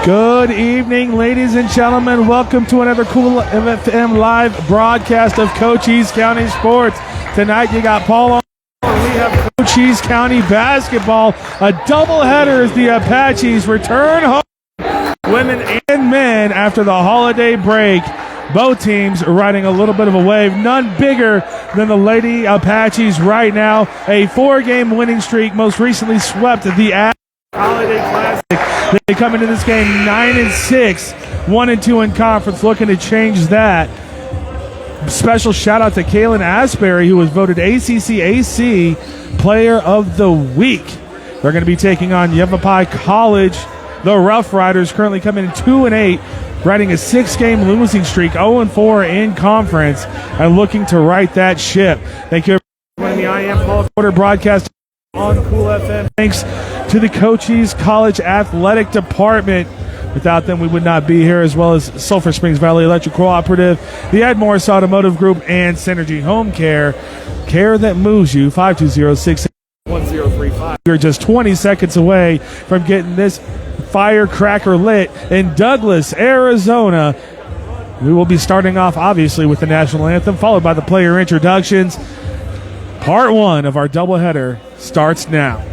Good evening, ladies and gentlemen. Welcome to another Cool FM live broadcast of Cochise County Sports. Tonight you got Paul on. We have Cochise County basketball. A doubleheader as the Apaches return home, women and men, after the holiday break. Both teams riding a little bit of a wave. None bigger than the Lady Apaches right now. A 4-game winning streak. Most recently swept the Holiday Classic. They come into this game 9-6, 1-2 in conference, looking to change that. Special shout out to Kaylin Asbury, who was voted ACC Player of the Week. They're going to be taking on YAVAPAI College. The Roughriders currently coming in 2-8, riding a 6-game losing streak, 0-4 in conference, and looking to right that ship. Thank you for joining me. I am Paul Porter, broadcast on Cool FM. Thanks to the Cochise College Athletic Department. Without them, we would not be here, as well as Sulphur Springs Valley Electric Cooperative, the Ed Morse Automotive Group, and Synergy Home Care. Care that moves you. 520-61035. We're just 20 seconds away from getting this firecracker lit in Douglas, Arizona. We will be starting off, obviously, with the national anthem, followed by the player introductions. Part 1 of our doubleheader starts now.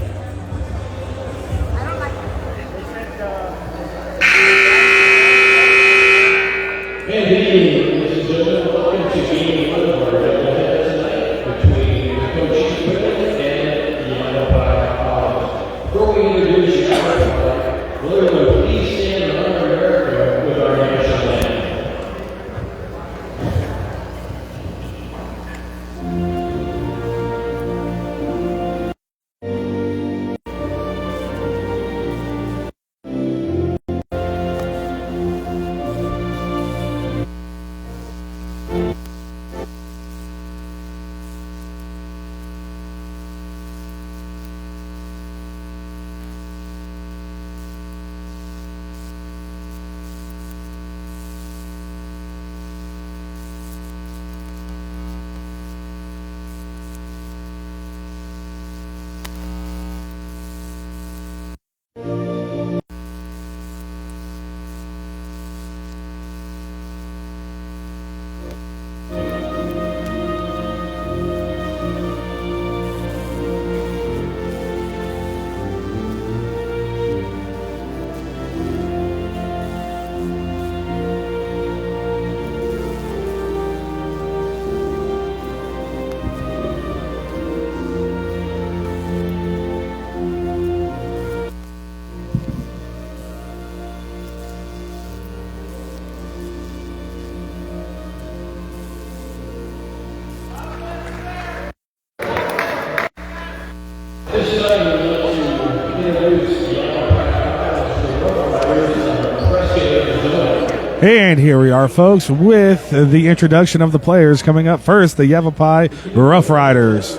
And here we are, folks, with the introduction of the players. Coming up first, the YAVAPAI Roughriders.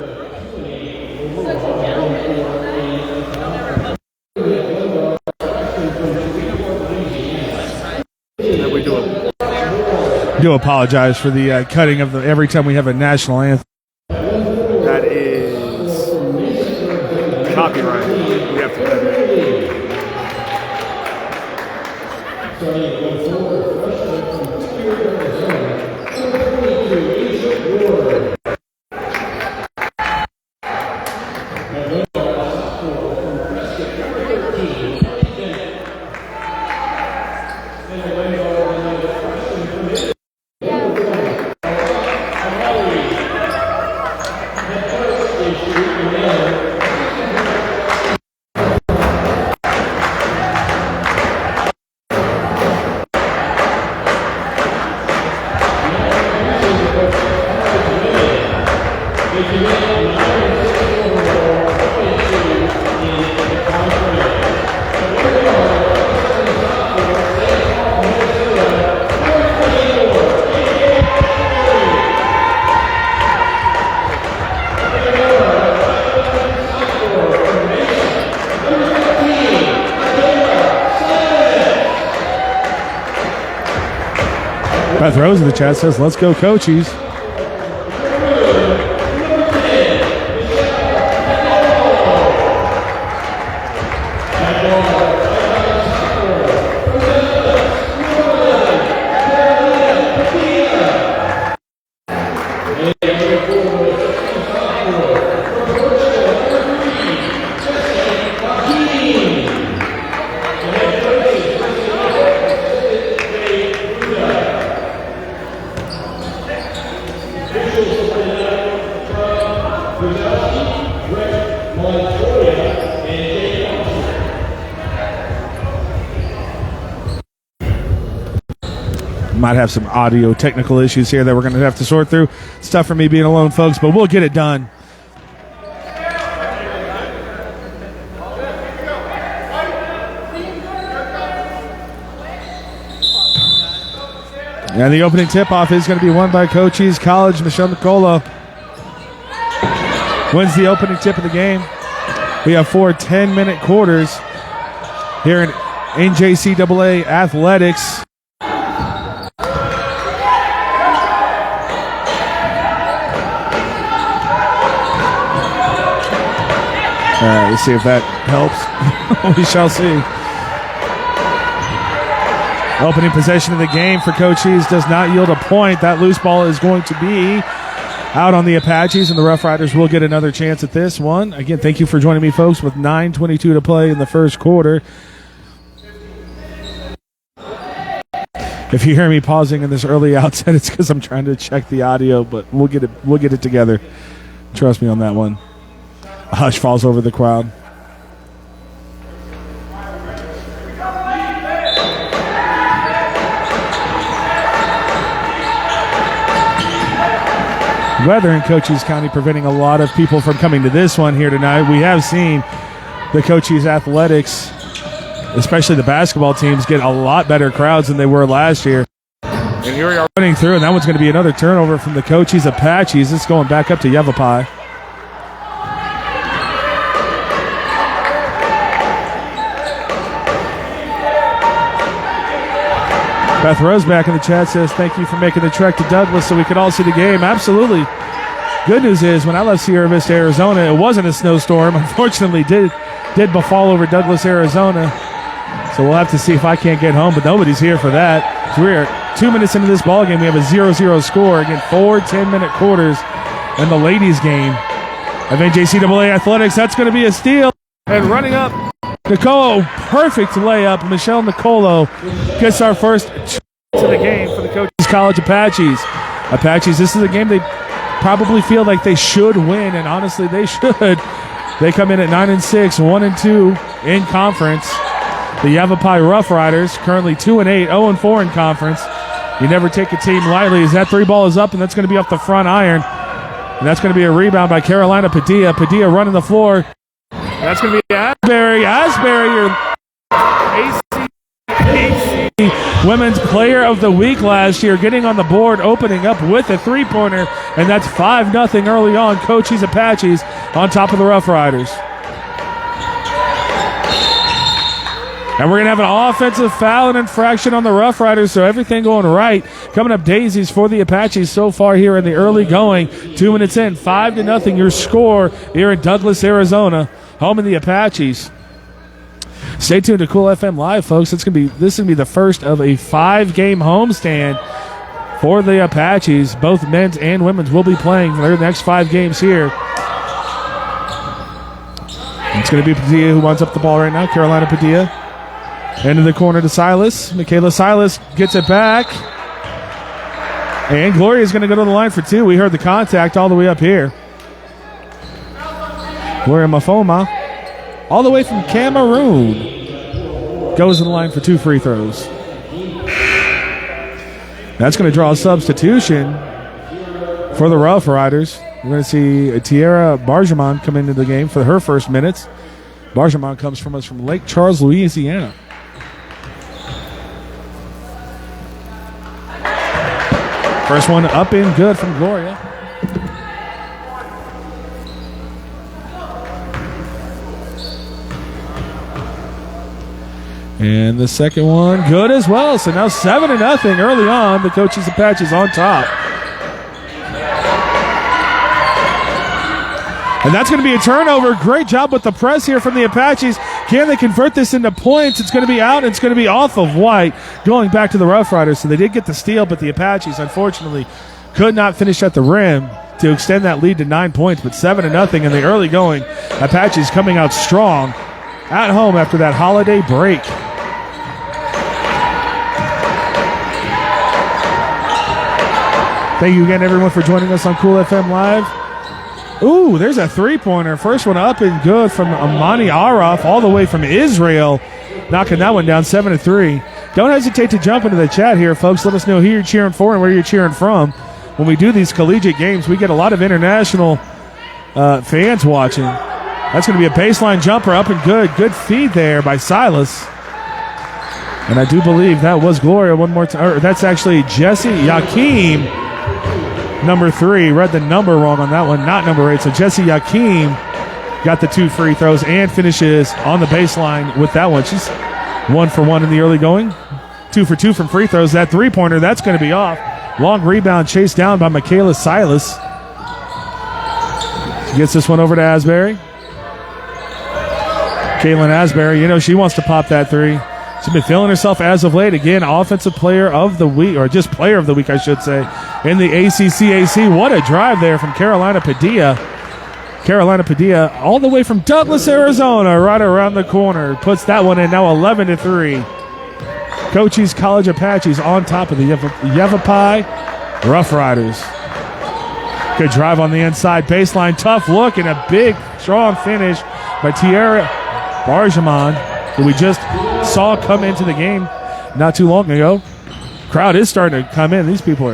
Do apologize for the cutting of the every time we have a national anthem. That is copyright. We have to cut it. Beth Rose in the chat says, let's go Cochise. Might have some audio technical issues here that we're going to have to sort through. It's tough for me being alone, folks, but we'll get it done. And the opening tip-off is going to be won by Cochise College. Michelle Nicolo wins the opening tip of the game. We have 4 10-minute quarters here in NJCAA athletics. All right, let's see if that helps. We shall see. Opening possession of the game for Cochise does not yield a point. That loose ball is going to be out on the Apaches, and the Rough Riders will get another chance at this one. Again, thank you for joining me, folks, with 9:22 to play in the first quarter. If you hear me pausing in this early outset, it's because I'm trying to check the audio, but we'll get it together. Trust me on that one. A hush falls over the crowd. Weather in Cochise County preventing a lot of people from coming to this one here tonight. We have seen the Cochise Athletics, especially the basketball teams, get a lot better crowds than they were last year. And here we are running through, and that one's going to be another turnover from the Cochise Apaches. It's going back up to YAVAPAI. Beth Roseback in the chat says, thank you for making the trek to Douglas so we could all see the game. Absolutely. Good news is, when I left Sierra Vista, Arizona, it wasn't a snowstorm. Unfortunately, did befall over Douglas, Arizona. So we'll have to see if I can't get home, but nobody's here for that. So we're 2 minutes into this ball game. We have a 0-0 score. Again, 4 10-minute quarters in the ladies' game of NJCAA Athletics. That's going to be a steal. And running up, Nicolo, perfect layup. Michelle Nicolo gets our first to the game for the Cochise College Apaches. Apaches, this is a game they probably feel like they should win, and honestly, they should. They come in at 9-6, 1-2 in conference. The YAVAPAI Roughriders currently 2-8, 0-4 in conference. You never take a team lightly. As that three ball is up, and that's going to be off the front iron, and that's going to be a rebound by Carolina Padilla. Padilla running the floor. That's going to be Asbury. Asbury, your ACC Women's Player of the Week last year, getting on the board, opening up with a three-pointer, and that's 5-0 early on. Cochise Apaches on top of the Rough Riders. And we're going to have an offensive foul and infraction on the Rough Riders, so everything going right. Coming up daisies for the Apaches so far here in the early going. 2 minutes in, 5-0 your score here in Douglas, Arizona. Home in the Apaches. Stay tuned to Cool FM Live, folks. This is going to be the first of a 5-game homestand for the Apaches. Both men's and women's will be playing their next 5 games here. It's going to be Padilla who wants up the ball right now. Carolina Padilla. Into the corner to Silas. Michaela Silas gets it back. And Gloria is going to go to the line for 2. We heard the contact all the way up here. Gloria Mafoma, all the way from Cameroon, goes to the line for 2 free throws. That's going to draw a substitution for the Rough Riders. We're going to see Tierra Barjaman come into the game for her first minutes. Barjaman comes from us from Lake Charles, Louisiana. First one up and good from Gloria. And the second one, good as well. So now 7-0 early on. The Cochise Apaches on top. And that's going to be a turnover. Great job with the press here from the Apaches. Can they convert this into points? It's going to be out. It's going to be off of White, going back to the Rough Riders. So they did get the steal, but the Apaches, unfortunately, could not finish at the rim to extend that lead to 9 points. But 7-0 in the early going. Apaches coming out strong at home after that holiday break. Thank you again, everyone, for joining us on Cool FM Live. Ooh, there's a three-pointer. First one up and good from Amani Araf, all the way from Israel, knocking that one down 7-3. Don't hesitate to jump into the chat here, folks. Let us know who you're cheering for and where you're cheering from. When we do these collegiate games, we get a lot of international fans watching. That's going to be a baseline jumper up and good. Good feed there by Silas. And I do believe that was Gloria one more time. That's actually Jesse Yakim, number 3. Read the number wrong on that one, not number 8. So Jesse Yakim got the 2 free throws and finishes on the baseline with that one. She's 1 for 1 in the early going. 2 for 2 from free throws. That three-pointer, that's going to be off. Long rebound chased down by Michaela Silas. She gets this one over to Asbury. Caitlin Asbury, she wants to pop that 3. She's been feeling herself as of late. Again, offensive player of the week, or just player of the week, I should say, in the ACCAC. What a drive there from Carolina Padilla. Carolina Padilla, all the way from Douglas, Arizona, right around the corner. Puts that one in, now 11-3. Cochise College Apaches on top of the YAVAPAI Roughriders. Good drive on the inside baseline. Tough look and a big, strong finish by Tiara Barjaman, who we just saw come into the game not too long ago. Crowd is starting to come in. These people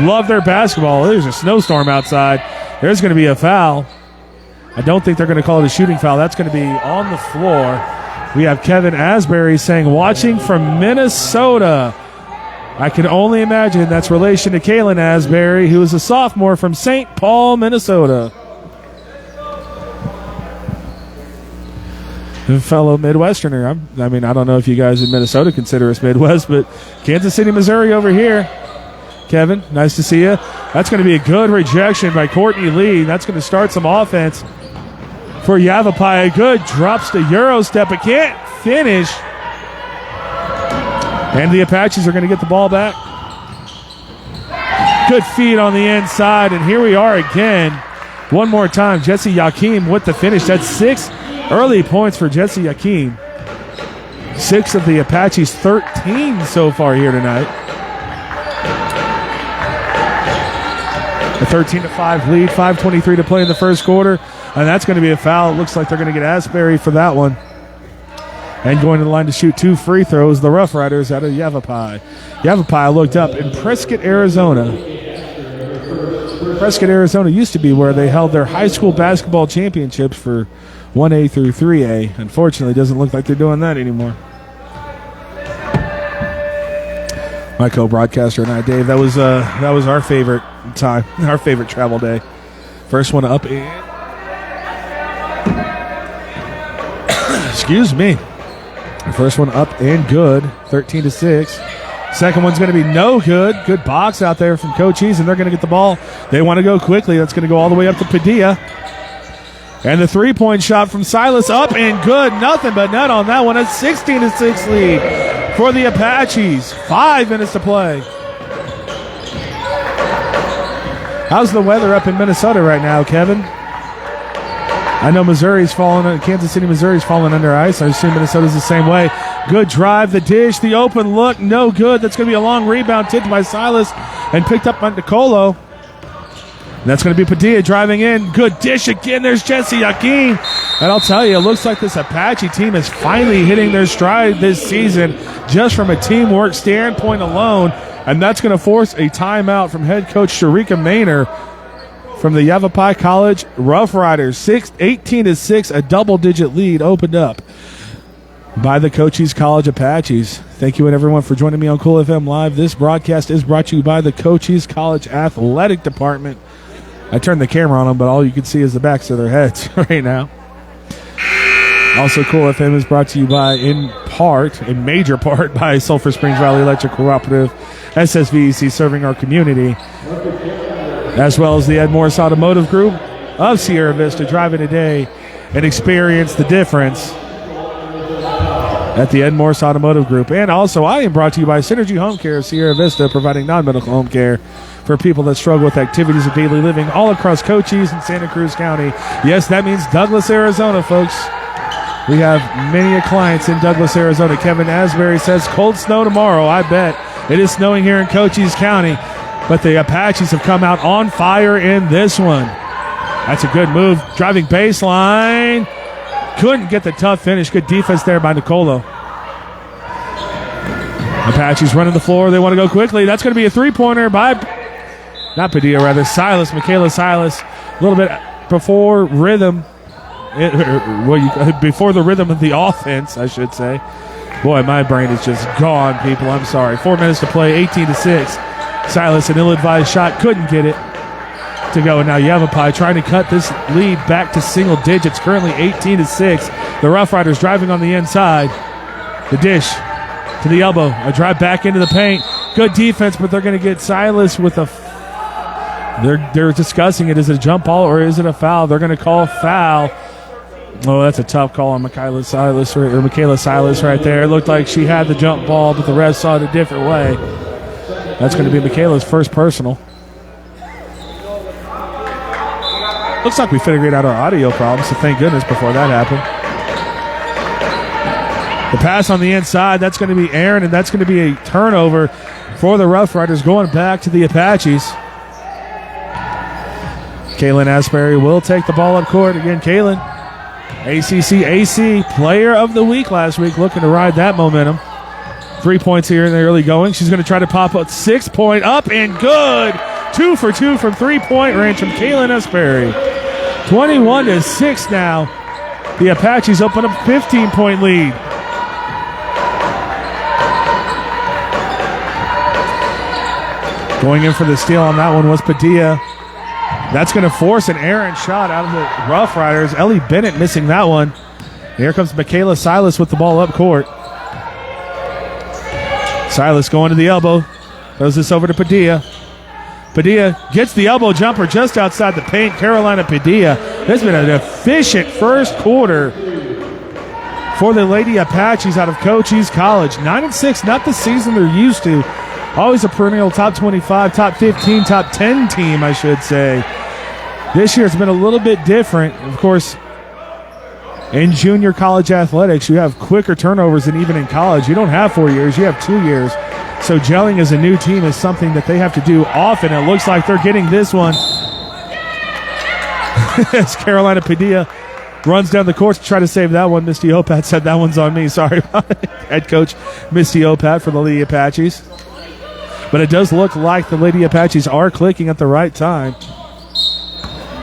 love their basketball. There's a snowstorm outside. There's going to be a foul. I don't think they're going to call it a shooting foul. That's going to be on the floor. We have Kevin Asbury saying, watching from Minnesota. I can only imagine that's relation to Kaylin Asbury, who is a sophomore from St. Paul, Minnesota. A fellow Midwesterner. I don't know if you guys in Minnesota consider us Midwest, but Kansas City, Missouri over here. Kevin, nice to see you. That's going to be a good rejection by Courtney Lee. That's going to start some offense for YAVAPAI. Good drops to Euro step, but can't finish. And the Apaches are going to get the ball back. Good feed on the inside, and here we are again. One more time, Jesse Yakim with the finish. That's 6 early points for Jesse Yakim. 6 of the Apaches, 13 so far here tonight. A 13-5 lead, 5:23 to play in the first quarter, and that's going to be a foul. It looks like they're going to get Asbury for that one. And going to the line to shoot 2 free throws, the Rough Riders out of YAVAPAI. YAVAPAI looked up in Prescott, Arizona. Prescott, Arizona used to be where they held their high school basketball championships for 1A through 3A. Unfortunately, it doesn't look like they're doing that anymore. My co-broadcaster and I, Dave, that was our favorite time, our favorite travel day. First one up in, excuse me. First one up and good, 13-6. Second one's going to be no good. Good box out there from Cochise, and they're going to get the ball. They want to go quickly. That's going to go all the way up to Padilla. And the three-point shot from Silas up and good. Nothing but net on that one. A 16-6 lead for the Apaches. 5 minutes to play. How's the weather up in Minnesota right now, Kevin? I know Kansas City, Missouri's falling under ice. I assume Minnesota's the same way. Good drive, the dish, the open look, no good. That's going to be a long rebound tipped by Silas and picked up by Nicolo. That's going to be Padilla driving in. Good dish again. There's Jesse Yakin. And I'll tell you, it looks like this Apache team is finally hitting their stride this season just from a teamwork standpoint alone. And that's going to force a timeout from head coach Sharika Maynor from the YAVAPAI College Rough Riders. 18-6, a double-digit lead opened up by the Cochise College Apaches. Thank you and everyone for joining me on Cool FM Live. This broadcast is brought to you by the Cochise College Athletic Department. I turned the camera on them, but all you can see is the backs of their heads right now. Also, Cool FM is brought to you by, in major part, by Sulphur Springs Valley Electric Cooperative, SSVEC, serving our community, as well as the Ed Morse Automotive Group of Sierra Vista. Drive in today and experience the difference at the Ed Morse Automotive Group. And also, I am brought to you by Synergy Home Care of Sierra Vista, providing non-medical home care for people that struggle with activities of daily living all across Cochise and Santa Cruz County. Yes, that means Douglas, Arizona, folks. We have many clients in Douglas, Arizona. Kevin Asbury says cold snow tomorrow. I bet. It is snowing here in Cochise County, but the Apaches have come out on fire in this one. That's a good move. Driving baseline. Couldn't get the tough finish. Good defense there by Nicolo. Apache's running the floor. They want to go quickly. That's going to be a three-pointer by, not Padilla, rather, Silas, Michaela Silas. A little bit before rhythm. Before the rhythm of the offense, I should say. Boy, my brain is just gone, people. I'm sorry. 4 minutes to play, 18-6. Silas, an ill-advised shot, couldn't get it to go. And now YAVAPAI trying to cut this lead back to single digits, currently 18-6. The Rough Riders driving on the inside. The dish to the elbow. A drive back into the paint. Good defense, but they're going to get Silas with a... They're discussing it. Is it a jump ball or is it a foul? They're going to call foul. Oh, that's a tough call on Michaela Silas right there. It looked like she had the jump ball, but the refs saw it a different way. That's going to be Michaela's first personal. Looks like we figured out our audio problem, so thank goodness before that happened. The pass on the inside, that's going to be Aaron, and that's going to be a turnover for the Rough Riders going back to the Apaches. Kaylin Asbury will take the ball up court. Again, Kaylin, ACC AC Player of the Week last week, looking to ride that momentum. 3 points here in the early going. She's going to try to pop a 6-point up and good. 2 for 2 from three-point range from Kaylin Asbury. 21-6 now. The Apaches open up a 15-point lead. Going in for the steal on that one was Padilla. That's going to force an errant shot out of the Rough Riders. Ellie Bennett missing that one. Here comes Michaela Silas with the ball up court. Silas going to the elbow. Throws this over to Padilla. Padilla gets the elbow jumper just outside the paint. Carolina Padilla. This has been an efficient first quarter for the Lady Apaches out of Cochise College. 9-6, not the season they're used to. Always a perennial top 25, top 15, top 10 team, I should say. This year it's been a little bit different. Of course, in junior college athletics, you have quicker turnovers than even in college. You don't have 4 years, you have 2 years. So gelling as a new team is something that they have to do often. It looks like they're getting this one. As Carolina Padilla runs down the court to try to save that one. Misty Opat said that one's on me. Sorry about it. Head coach Misty Opat for the Lady Apaches. But it does look like the Lady Apaches are clicking at the right time.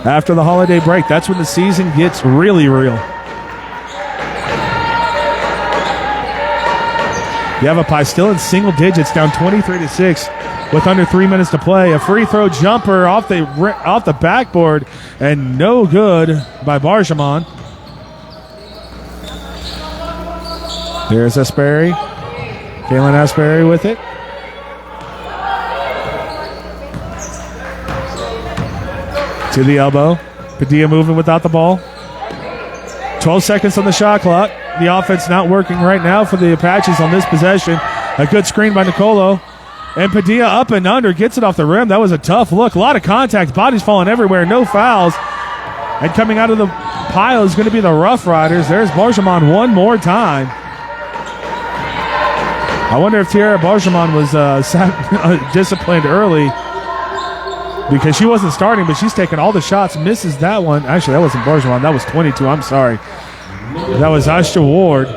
After the holiday break, that's when the season gets really real. YAVAPAI still in single digits, down 23-6 with under 3 minutes to play. A free throw jumper off the backboard and no good by Barjamon. There's Asbury. Kaylin Asbury with it. To the elbow. Padilla moving without the ball. 12 seconds on the shot clock. The offense not working right now for the Apaches on this possession. A good screen by Nicolo. And Padilla up and under. Gets it off the rim. That was a tough look. A lot of contact. Bodies falling everywhere. No fouls. And coming out of the pile is going to be the Rough Riders. There's Barjamon one more time. I wonder if Tiara Barjamon was disciplined early, because she wasn't starting, but she's taking all the shots, misses that one. Actually, that wasn't Barjamon. That was 22. I'm sorry. That was Asha Ward.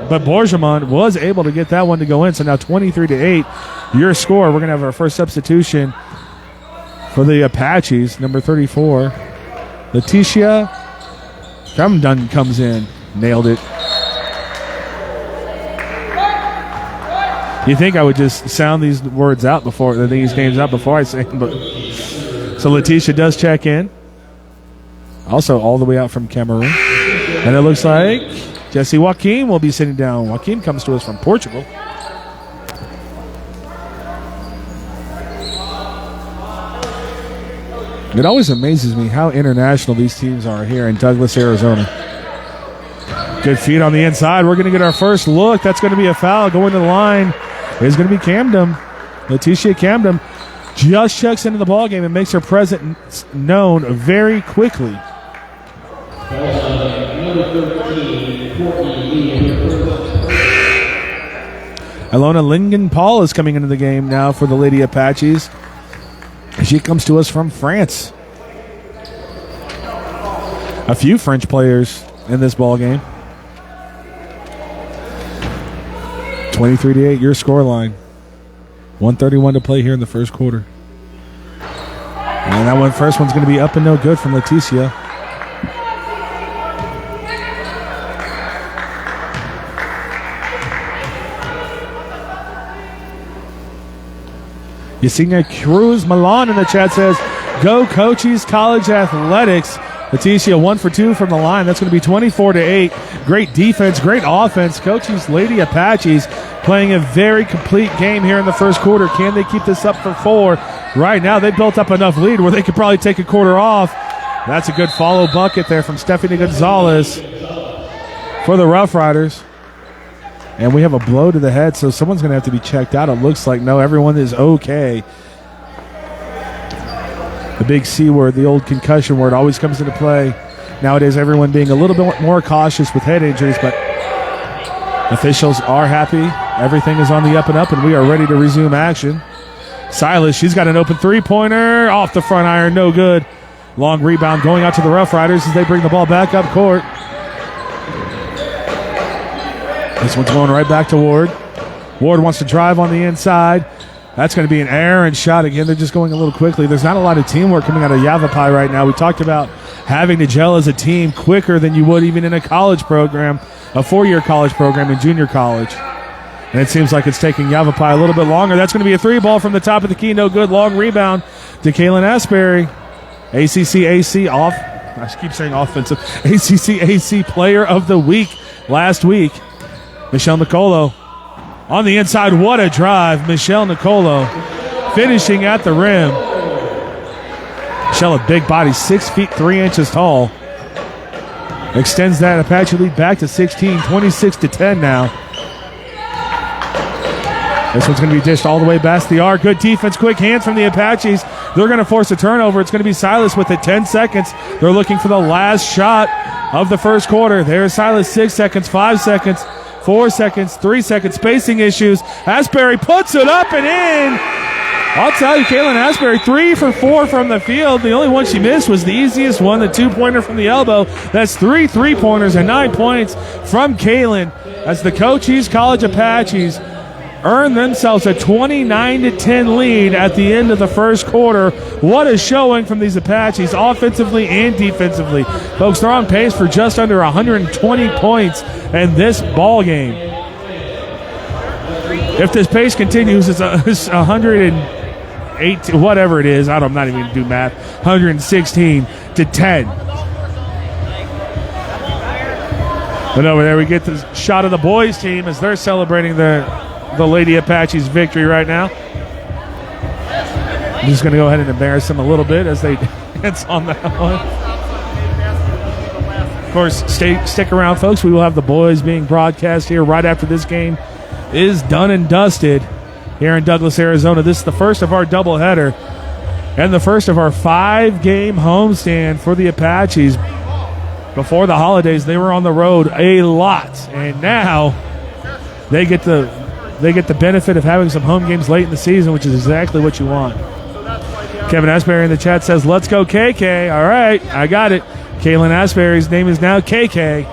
But Barjamon was able to get that one to go in. So now 23-8. Your score. We're going to have our first substitution for the Apaches, number 34. Leticia Camdun comes in. Nailed it. You think I would just sound these words out before, these names out before I say them, but... So Leticia does check in. Also all the way out from Cameroon. And it looks like Jesse Joaquim will be sitting down. Joaquim comes to us from Portugal. It always amazes me how international these teams are here in Douglas, Arizona. Good feed on the inside. We're going to get our first look. That's going to be a foul. Going to the line is going to be Camden. Leticia Camden just checks into the ballgame and makes her presence known very quickly. Ilona Lingen-Paul is coming into the game now for the Lady Apaches. She comes to us from France. A few French players in this ballgame. 23-8, your scoreline. 1:31 to play here in the first quarter. And that first one's going to be up and no good from Leticia. Yesenia Cruz Milan in the chat says, go Cochise College Athletics. Leticia 1 for 2 from the line. That's going to be 24-8. Great defense, great offense. Cochise Lady Apaches playing a very complete game here in the first quarter. Can they keep this up for 4? Right now, they built up enough lead where they could probably take a quarter off. That's a good follow bucket there from Stephanie Gonzalez for the Rough Riders. And we have a blow to the head, so someone's going to have to be checked out. It looks like no, everyone is okay. The big C word, the old concussion word, always comes into play. Nowadays, everyone being a little bit more cautious with head injuries, but officials are happy. Everything is on the up and up, and we are ready to resume action. Silas, she's got an open three-pointer off the front iron, no good. Long rebound going out to the Rough Riders as they bring the ball back up court. This one's going right back to Ward. Ward wants to drive on the inside. That's going to be an errant shot again. They're just going a little quickly. There's not a lot of teamwork coming out of YAVAPAI right now. We talked about having to gel as a team quicker than you would even in a college program, a 4-year college program in junior college. And it seems like it's taking YAVAPAI a little bit longer. That's going to be a 3-ball from the top of the key. No good. Long rebound to Kaylin Asbury. ACC off. I keep saying offensive. ACC Player of the Week last week. Michelle Nicolo on the inside. What a drive. Michelle Nicolo finishing at the rim. Michelle, a big body, 6 feet 3 inches tall. Extends that Apache lead back to 16, 26-10 now. This one's going to be dished all the way past the arc. Good defense, quick hands from the Apaches. They're going to force a turnover. It's going to be Silas with it. 10 seconds. They're looking for the last shot of the first quarter. There's Silas, 6 seconds, 5 seconds, 4 seconds, 3 seconds. Spacing issues. Asbury puts it up and in. I'll tell you, Kaylin Asbury, 3 for 4 from the field. The only one she missed was the easiest one, the 2-pointer from the elbow. That's 3 3-pointers and 9 points from Kaylin as the Cochise College Apaches earn themselves a 29-10 lead at the end of the first quarter. What a showing from these Apaches, offensively and defensively. Folks, they're on pace for just under 120 points in this ball game. If this pace continues, it's 108, whatever it is. I'm not even going to do math. 116-10. But over there, we get the shot of the boys' team as they're celebrating the Lady Apaches victory right now. I'm just going to go ahead and embarrass them a little bit as they dance on that one. Of course, stick around, folks. We will have the boys being broadcast here right after this game is done and dusted here in Douglas, Arizona. This is the first of our doubleheader and the first of our 5-game homestand for the Apaches. Before the holidays, they were on the road a lot, and now they get the benefit of having some home games late in the season, which is exactly what you want. Kevin Asbury in the chat says, let's go KK. All right, I got it. Kaylin Asbury's name is now KK.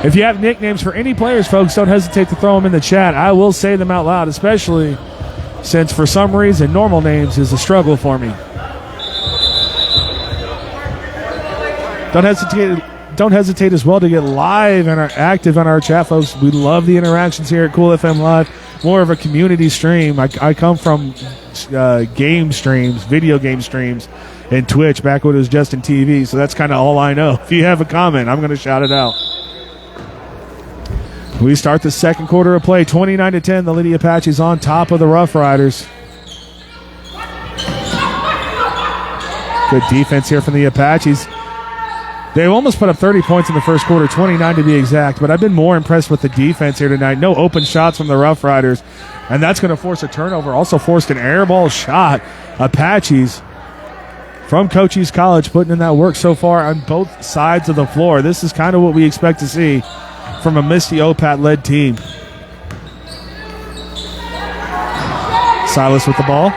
If you have nicknames for any players, folks, don't hesitate to throw them in the chat. I will say them out loud, especially since for some reason normal names is a struggle for me. Don't hesitate as well to get live and are active on our chat, folks. We love the interactions here at Cool FM Live. More of a community stream. I come from game streams, video game streams, and Twitch back when it was just in TV, so that's kind of all I know. If you have a comment, I'm going to shout it out. We start the second quarter of play, 29-10. The Lady Apaches on top of the Rough Riders. Good defense here from the Apaches. They almost put up 30 points in the first quarter, 29 to be exact, but I've been more impressed with the defense here tonight. No open shots from the Rough Riders, and that's going to force a turnover. Also forced an air ball shot. Apaches from Cochise College putting in that work so far on both sides of the floor. This is kind of what we expect to see from a Misty Opat-led team. Silas with the ball.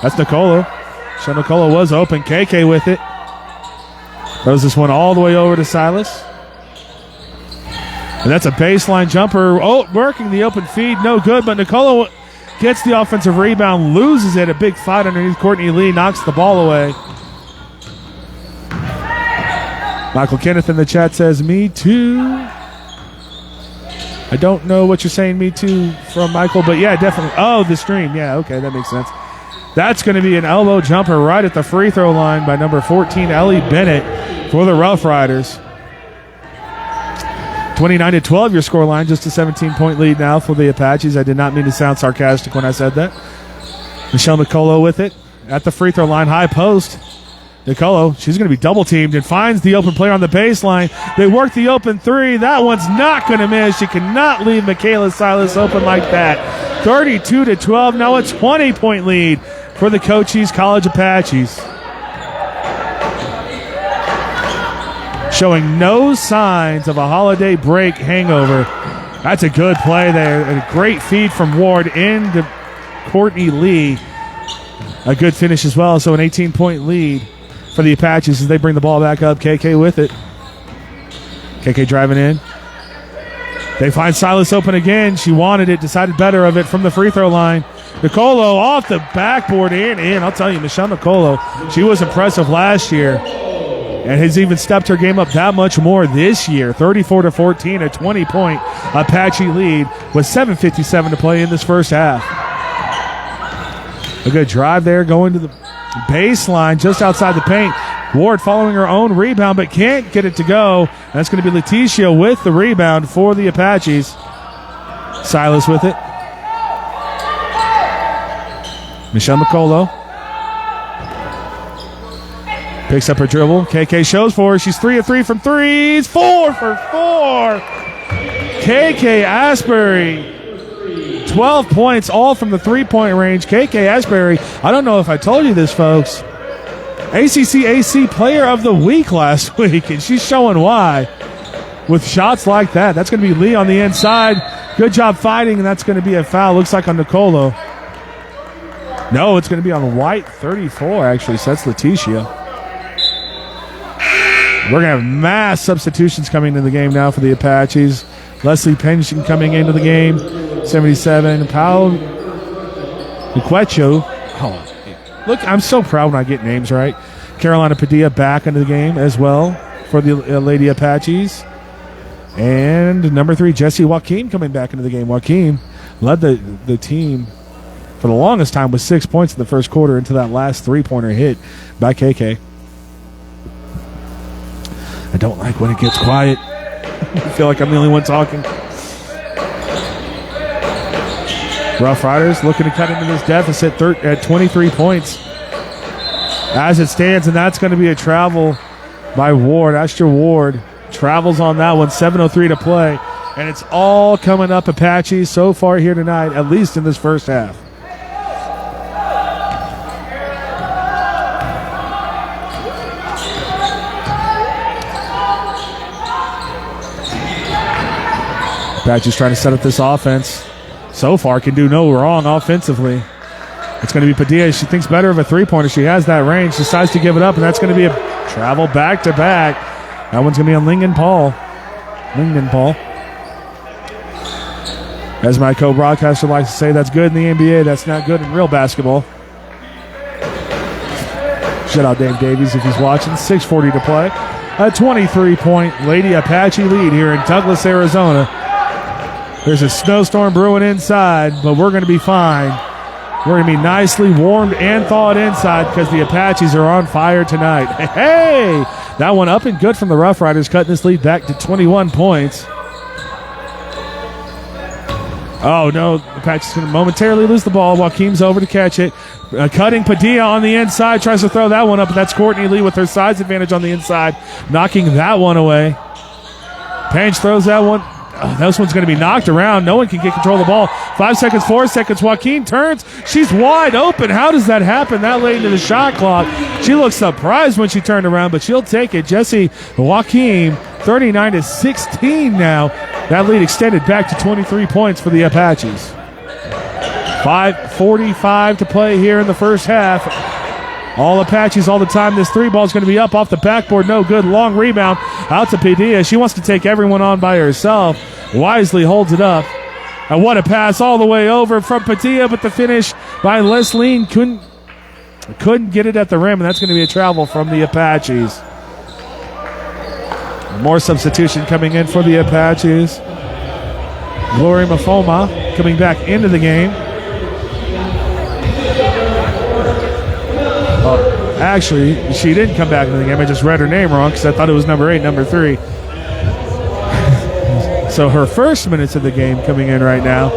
That's Nicolo. So Nicolo was open. KK with it. Throws this one all the way over to Silas. And that's a baseline jumper. Oh, working the open feed. No good, but Nicolo gets the offensive rebound, loses it. A big fight underneath Courtney Lee, knocks the ball away. Michael Kenneth in the chat says, me too. I don't know what you're saying, me too, from Michael, but yeah, definitely. Oh, the stream. Yeah, okay, that makes sense. That's going to be an elbow jumper right at the free throw line by number 14, Ellie Bennett, for the Rough Riders. 29-12 your score line, just a 17-point lead now for the Apaches. I did not mean to sound sarcastic when I said that. Michelle Nicolo with it at the free throw line, high post. Nicolo, she's going to be double-teamed and finds the open player on the baseline. They work the open three. That one's not going to miss. She cannot leave Michaela Silas open like that. 32-12, now a 20-point lead for the Cochise College Apaches. Showing no signs of a holiday break hangover. That's a good play there. A great feed from Ward into Courtney Lee. A good finish as well. So an 18-point lead for the Apaches as they bring the ball back up. KK with it. KK driving in. They find Silas open again. She wanted it, decided better of it from the free throw line. Nicolo off the backboard and in. I'll tell you, Michelle Nicolo, she was impressive last year and has even stepped her game up that much more this year. 34-14, a 20-point Apache lead with 7:57 to play in this first half. A good drive there going to the baseline just outside the paint. Ward following her own rebound but can't get it to go. That's going to be Leticia with the rebound for the Apaches. Silas with it. Michelle Nicolo picks up her dribble. KK shows for her. She's 3 of 3 from threes. 4 for 4. KK Asbury. 12 points, all from the three-point range. KK Asbury, I don't know if I told you this, folks. ACC Player of the Week last week, and she's showing why. With shots like that. That's going to be Lee on the inside. Good job fighting, and that's going to be a foul. Looks like on Nicolo. No, it's going to be on White, 34, actually, so that's Leticia. We're going to have mass substitutions coming into the game now for the Apaches. Leslie Pension coming into the game, 77. Paul Niquecho. Oh, look, I'm so proud when I get names right. Carolina Padilla back into the game as well for the Lady Apaches. And number 3, Jesse Joaquin coming back into the game. Joaquin led the team for the longest time with 6 points in the first quarter into that last three-pointer hit by KK. I don't like when it gets quiet. I feel like I'm the only one talking. Rough Riders looking to cut into this deficit at 23 points as it stands, and that's going to be a travel by Ward. Asher Ward travels on that one. 7:03 to play, and it's all coming up Apache so far here tonight, at least in this first half. Apache's trying to set up this offense. So far, can do no wrong offensively. It's going to be Padilla. She thinks better of a three-pointer. She has that range. Decides to give it up, and that's going to be a travel back-to-back. That one's going to be on Lingdon Paul. As my co-broadcaster likes to say, that's good in the NBA. That's not good in real basketball. Shout out Dave Davies if he's watching. 6:40 to play. A 23-point Lady Apache lead here in Douglas, Arizona. There's a snowstorm brewing inside, but we're going to be fine. We're going to be nicely warmed and thawed inside because the Apaches are on fire tonight. Hey! That one up and good from the Rough Riders, cutting this lead back to 21 points. Oh, no. The Apaches going to momentarily lose the ball. Joaquin's over to catch it. Cutting Padilla on the inside. Tries to throw that one up, but that's Courtney Lee with her size advantage on the inside, knocking that one away. Page throws that one. This one's going to be knocked around. No one can get control of the ball. 5 seconds, 4 seconds. Joaquin turns. She's wide open. How does that happen that late into the shot clock? She looks surprised when she turned around, but she'll take it. Jesse Joaquin, 39-16 now. That lead extended back to 23 points for the Apaches. 5:45 to play here in the first half. All Apaches all the time. This three ball is going to be up off the backboard. No good. Long rebound out to Padilla. She wants to take everyone on by herself. Wisely holds it up. And what a pass all the way over from Padilla, but the finish by Leslie couldn't get it at the rim, and that's going to be a travel from the Apaches. More substitution coming in for the Apaches. Gloria Mafoma coming back into the game. Actually, she didn't come back into the game. I just read her name wrong because I thought it was number 8, number 3. So her first minutes of the game coming in right now.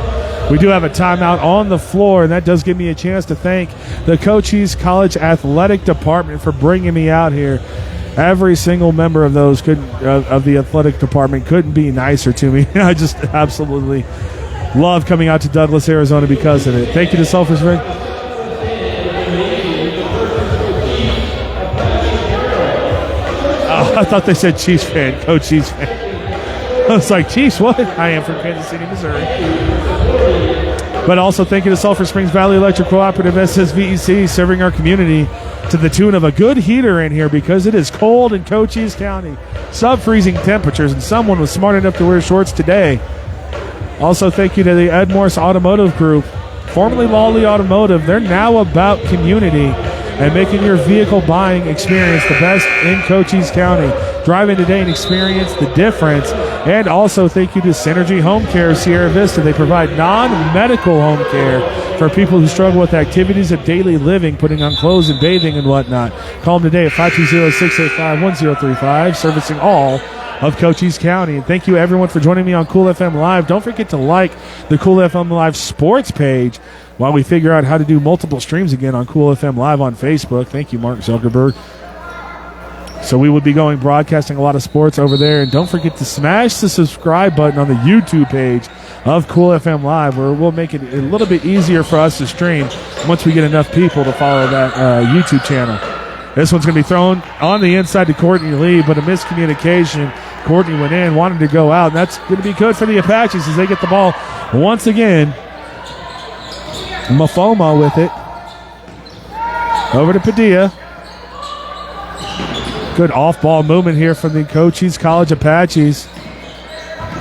We do have a timeout on the floor, and that does give me a chance to thank the Cochise College Athletic Department for bringing me out here. Every single member of those of the athletic department couldn't be nicer to me. I just absolutely love coming out to Douglas, Arizona because of it. Thank you to Sulphur's Ring. Oh, I thought they said Chiefs fan, Cochise fan. I was like, Chiefs, what? I am from Kansas City, Missouri. But also thank you to Sulphur Springs Valley Electric Cooperative, SSVEC, serving our community to the tune of a good heater in here because it is cold in Cochise County. Sub-freezing temperatures, and someone was smart enough to wear shorts today. Also thank you to the Ed Morse Automotive Group, formerly Lawley Automotive. They're now about community and making your vehicle buying experience the best in Cochise County. Drive in today and experience the difference. And also thank you to Synergy Home Care Sierra Vista. They provide non-medical home care for people who struggle with activities of daily living, putting on clothes and bathing and whatnot. Call them today at 520-685-1035, servicing all of Cochise County. And thank you everyone for joining me on Cool FM Live. Don't forget to like the Cool FM Live sports page while we figure out how to do multiple streams again on Cool FM Live on Facebook. Thank you, Mark Zuckerberg. So we will be broadcasting a lot of sports over there. And don't forget to smash the subscribe button on the YouTube page of Cool FM Live, where we'll make it a little bit easier for us to stream once we get enough people to follow that YouTube channel. This one's going to be thrown on the inside to Courtney Lee, but a miscommunication. Courtney went in, wanted to go out, and that's going to be good for the Apaches as they get the ball once again. Mafoma with it. Over to Padilla. Good off-ball movement here from the Cochise College Apaches.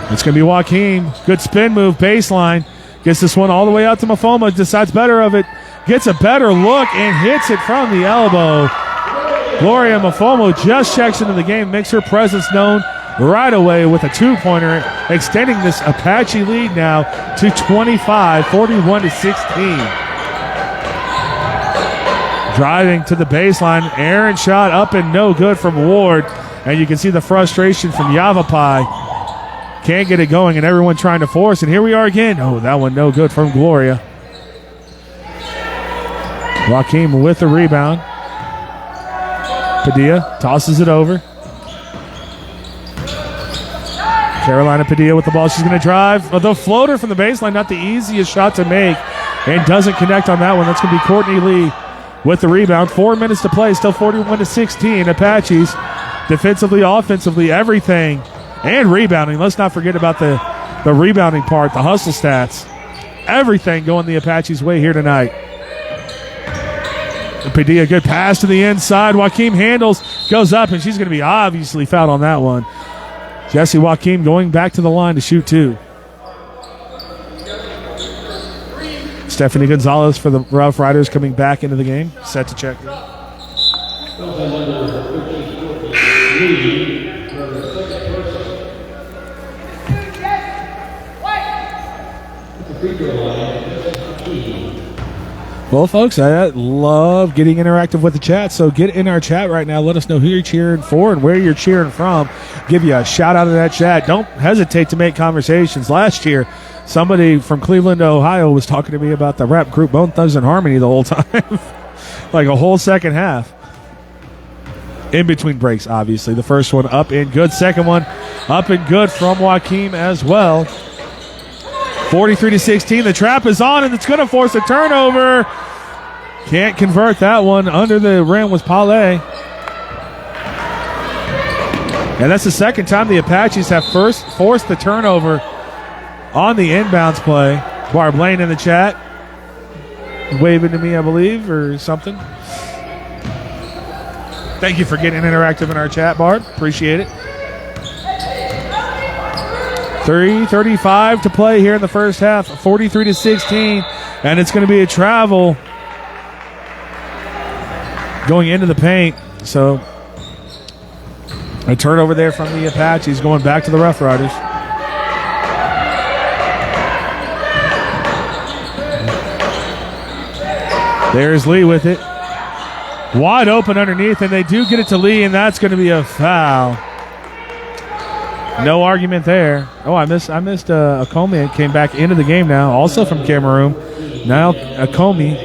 It's going to be Joaquin. Good spin move, baseline. Gets this one all the way out to Mafoma. Decides better of it. Gets a better look and hits it from the elbow. Gloria Mafoma just checks into the game, makes her presence known right away with a two-pointer, extending this Apache lead now to 25, 41-16. Driving to the baseline, Aaron shot up and no good from Ward, and you can see the frustration from YAVAPAI. Can't get it going, and everyone trying to force, and here we are again. Oh, that one no good from Gloria. Joaquin with the rebound. Padilla tosses it over. Carolina Padilla with the ball. She's going to drive. The floater from the baseline, not the easiest shot to make, and doesn't connect on that one. That's going to be Courtney Lee with the rebound. 4 minutes to play, still 41-16. Apaches defensively, offensively, everything, and rebounding. Let's not forget about the rebounding part, the hustle stats. Everything going the Apaches' way here tonight. Padilla, good pass to the inside. Joaquin handles, goes up, and she's going to be obviously fouled on that one. Jesse Joaquin going back to the line to shoot two. Stephanie Gonzalez for the Rough Riders coming back into the game. Set to check. Well, folks, I love getting interactive with the chat, so get in our chat right now. Let us know who you're cheering for and where you're cheering from. Give you a shout-out in that chat. Don't hesitate to make conversations. Last year, somebody from Cleveland, Ohio was talking to me about the rap group Bone Thugs and Harmony the whole time. Like a whole second half. In between breaks, obviously. The first one up and good. Second one up and good from Joaquin as well. 43-16. The trap is on, and it's going to force a turnover. Can't convert that one. Under the rim was Palais. And that's the second time the Apaches have first forced the turnover on the inbounds play. Barb Lane in the chat. Waving to me, I believe, or something. Thank you for getting interactive in our chat bar. Appreciate it. 3:35 to play here in the first half, 43-16, and it's going to be a travel going into the paint. So a turnover there from the Apaches going back to the Rough Riders. There's Lee with it. Wide open underneath, and they do get it to Lee, and that's going to be a foul. No argument there. Oh, I missed Akomi. Came back into the game now, also from Cameroon. Now Akomi.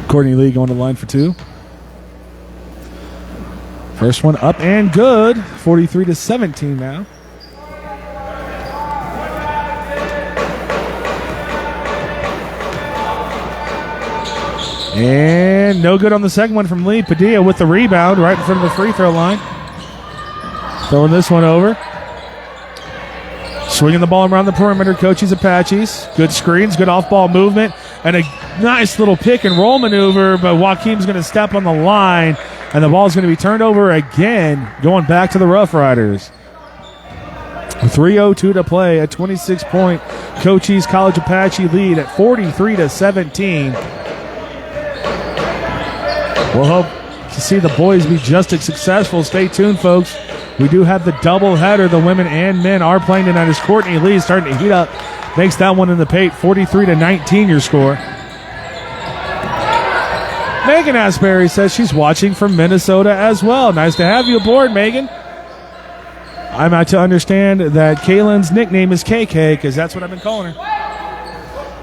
Courtney Lee going to the line for two. First one up and good. 43-17 now. And no good on the second one from Lee. Padilla with the rebound right in front of the free throw line. Throwing this one over. Swinging the ball around the perimeter. Cochise Apaches. Good screens, good off-ball movement, and a nice little pick and roll maneuver, but Joaquim's going to step on the line, and the ball's going to be turned over again, going back to the Rough Riders. 3:02 to play, a 26-point Cochise College Apache lead at 43-17. We'll hope to see the boys be just as successful. Stay tuned, folks. We do have the doubleheader. The women and men are playing tonight as Courtney Lee starting to heat up. Makes that one in the paint. 43-19 your score. Megan Asbury says she's watching from Minnesota as well. Nice to have you aboard, Megan. I'm out to understand that Kaylin's nickname is KK because that's what I've been calling her.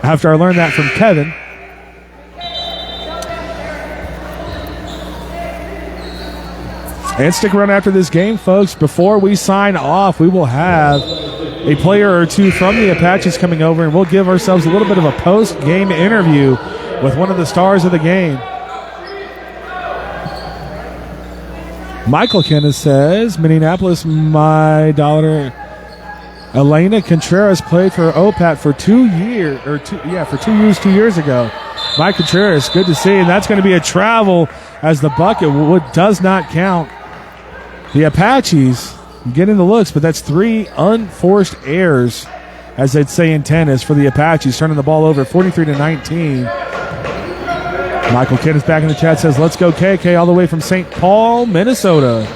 After I learned that from Kevin. And stick around after this game, folks. Before we sign off, we will have a player or two from the Apaches coming over, and we'll give ourselves a little bit of a post-game interview with one of the stars of the game. Michael Kenneth says, Minneapolis, my daughter Elena Contreras played for OPAT for 2 years, for 2 years 2 years ago. Mike Contreras, good to see, and that's going to be a travel as the bucket does not count. The Apaches getting the looks, but that's 3 unforced errors, as they'd say in tennis, for the Apaches, turning the ball over 43-19. Michael Kenneth back in the chat says, let's go KK all the way from St. Paul, Minnesota.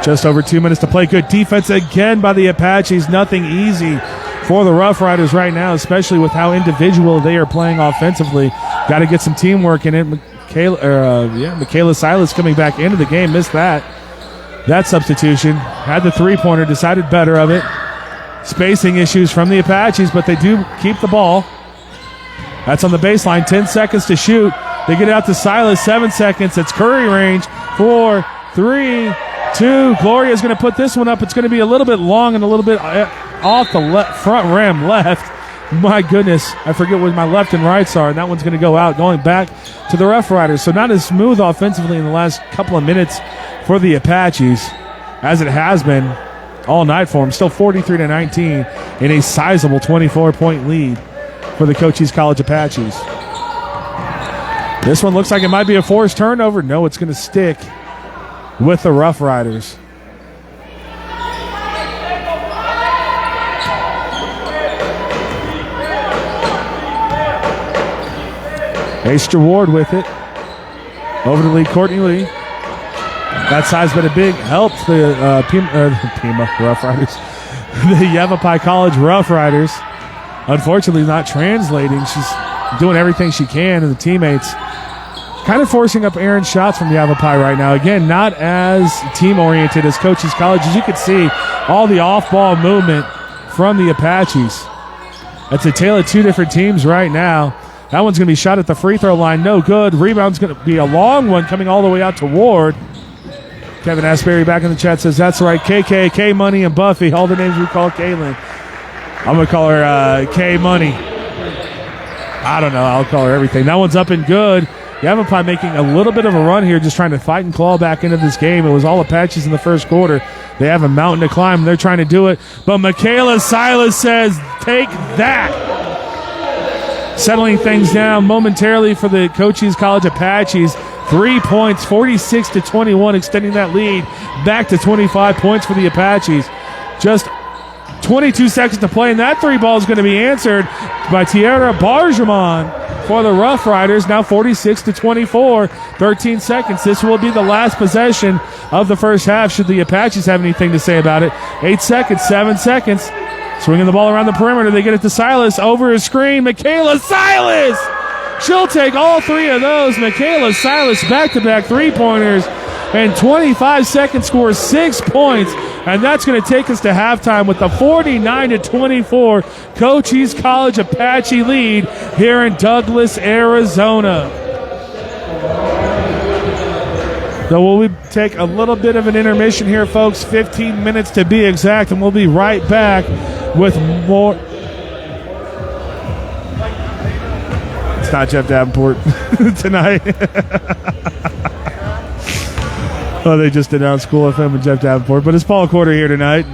Just over 2 minutes to play. Good defense again by the Apaches. Nothing easy for the Rough Riders right now, especially with how individual they are playing offensively. Got to get some teamwork in it. Michaela Silas coming back into the game. Missed that substitution. Had the three-pointer, decided better of it. Spacing issues from the Apaches, but they do keep the ball. That's on the baseline. 10 seconds to shoot. They get it out to Silas. 7 seconds. It's Curry range. 4, 3, 2. Gloria's going to put this one up. It's going to be a little bit long and a little bit off the front rim left. My goodness, I forget what my left and rights are, and that one's going to go out, going back to the Rough Riders. So not as smooth offensively in the last couple of minutes for the Apaches as it has been all night for them. Still 43-19 in a sizable 24-point lead for the Cochise College Apaches. This one looks like it might be a forced turnover. No, it's going to stick with the Rough Riders. Ace Ward with it. Over to Lee, Courtney Lee. That size been a big help to the Pima Rough Riders. The YAVAPAI College Rough Riders. Unfortunately not translating. She's doing everything she can, and the teammates kind of forcing up Aaron's shots from YAVAPAI right now. Again, not as team-oriented as Cochise College. As you can see, all the off-ball movement from the Apaches. That's a tale of two different teams right now. That one's going to be shot at the free throw line. No good. Rebound's going to be a long one coming all the way out to Ward. Kevin Asbury back in the chat says, that's right, KK, K-Money, and Buffy. All the names we call Kaylin. I'm going to call her K-Money. I don't know. I'll call her everything. That one's up and good. YAVAPAI making a little bit of a run here, just trying to fight and claw back into this game. It was all Apaches in the first quarter. They have a mountain to climb. They're trying to do it. But Michaela Silas says, take that. Settling things down momentarily for the Cochise College Apaches. 3 points, 46-21, extending that lead back to 25 points for the Apaches. Just 22 seconds to play, and that three ball is going to be answered by Tiara Barjaman for the Rough Riders. Now 46-24, 13 seconds. This will be the last possession of the first half, should the Apaches have anything to say about it. 8 seconds, 7 seconds. Swinging the ball around the perimeter. They get it to Silas over his screen. Michaela Silas! She'll take all three of those. Michaela Silas back-to-back three-pointers. And 25 seconds scores 6 points. And that's going to take us to halftime with the 49-24 Cochise College Apache lead here in Douglas, Arizona. So we'll take a little bit of an intermission here, folks. 15 minutes to be exact, and we'll be right back with more. It's not Jeff Davenport tonight. Oh, they just announced Cool FM and Jeff Davenport, but it's Paul Quarter here tonight.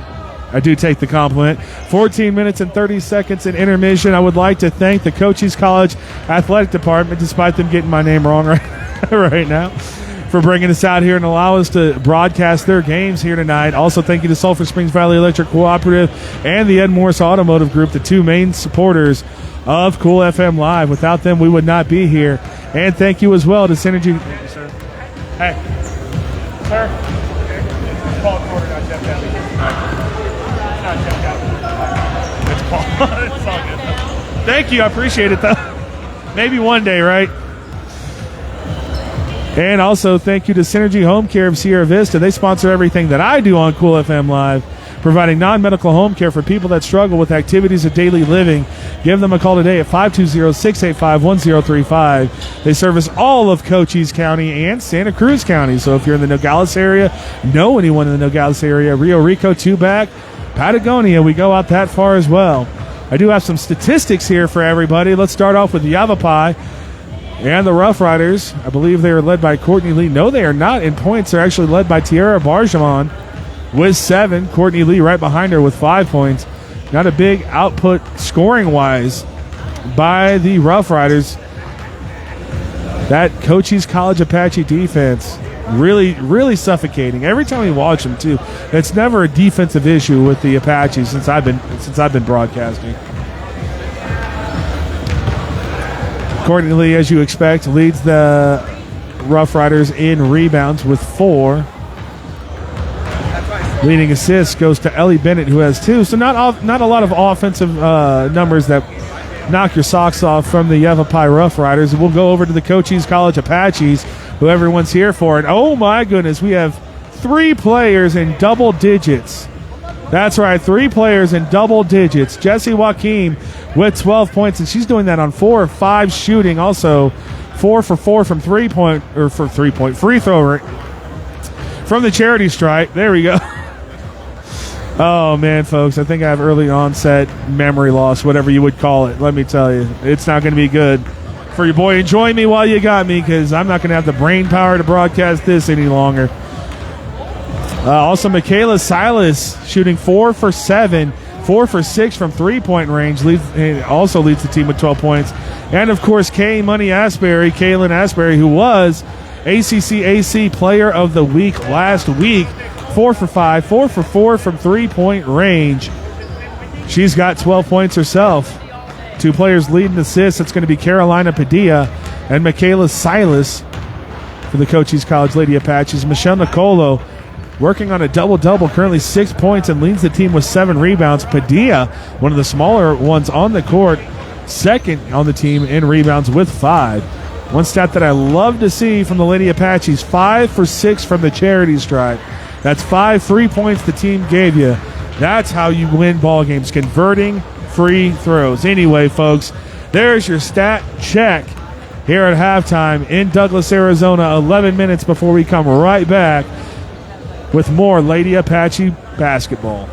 I do take the compliment. 14 minutes and 30 seconds in intermission. I would like to thank the Cochise College Athletic Department, despite them getting my name wrong right now, for bringing us out here and allow us to broadcast their games here tonight. Also, thank you to Sulphur Springs Valley Electric Cooperative and the Ed Morse Automotive Group, the two main supporters of Cool FM Live. Without them, we would not be here. And thank you as well to Synergy. Thank you, sir. Hey. Sir? It's Paul Porter, not Jeff Daly. It's not Jeff Daly. It's Paul. It's all good. Thank you. I appreciate it, though. Maybe one day, right? And also thank you to Synergy Home Care of Sierra Vista. They sponsor everything that I do on Cool FM Live, providing non-medical home care for people that struggle with activities of daily living. Give them a call today at 520-685-1035. They service all of Cochise County and Santa Cruz County. So if you're in the Nogales area, know anyone in the Nogales area, Rio Rico, Tubac, Patagonia, we go out that far as well. I do have some statistics here for everybody. Let's start off with YAVAPAI and the Rough Riders. I believe they are led by Courtney Lee. No, they are not in points. They're actually led by Tiara Barjaman with 7. Courtney Lee right behind her with 5 points. Not a big output scoring-wise by the Rough Riders. That Cochise College Apache defense really, really suffocating. Every time we watch them, too, it's never a defensive issue with the Apaches since I've been broadcasting. Courtney Lee, as you expect, leads the Rough Riders in rebounds with 4. Leading assists goes to Ellie Bennett, who has 2. So not a lot of offensive numbers that knock your socks off from the YAVAPAI Rough Riders. We'll go over to the Cochise College Apaches, who everyone's here for. And oh my goodness, we have 3 players in double digits. That's right, 3 players in double digits. Jessie Joaquim with 12 points, and she's doing that on 4 of 5 shooting. Also, 4 for 4 from free throw from the charity stripe. There we go. Oh, man, folks, I think I have early onset memory loss, whatever you would call it. Let me tell you, it's not going to be good for your boy. Enjoy me while you got me, because I'm not going to have the brain power to broadcast this any longer. Also, Michaela Silas shooting 4 for 7, 4 for 6 from three-point range. Also leads the team with 12 points. And, of course, Kaylin Asbury, who was ACC Player of the Week last week. 4 for 5, 4 for 4 from three-point range. She's got 12 points herself. 2 players leading assists. It's going to be Carolina Padilla and Michaela Silas for the Cochise College Lady Apaches. Michelle Nicolo working on a double-double, currently 6 points, and leads the team with 7 rebounds. Padilla, one of the smaller ones on the court, second on the team in rebounds with 5. One stat that I love to see from the Lady Apaches, 5 for 6 from the charity stripe. That's 5 free points the team gave you. That's how you win ball games, converting free throws. Anyway, folks, there's your stat check here at halftime in Douglas, Arizona. 11 minutes before we come right back with more Lady Apache basketball.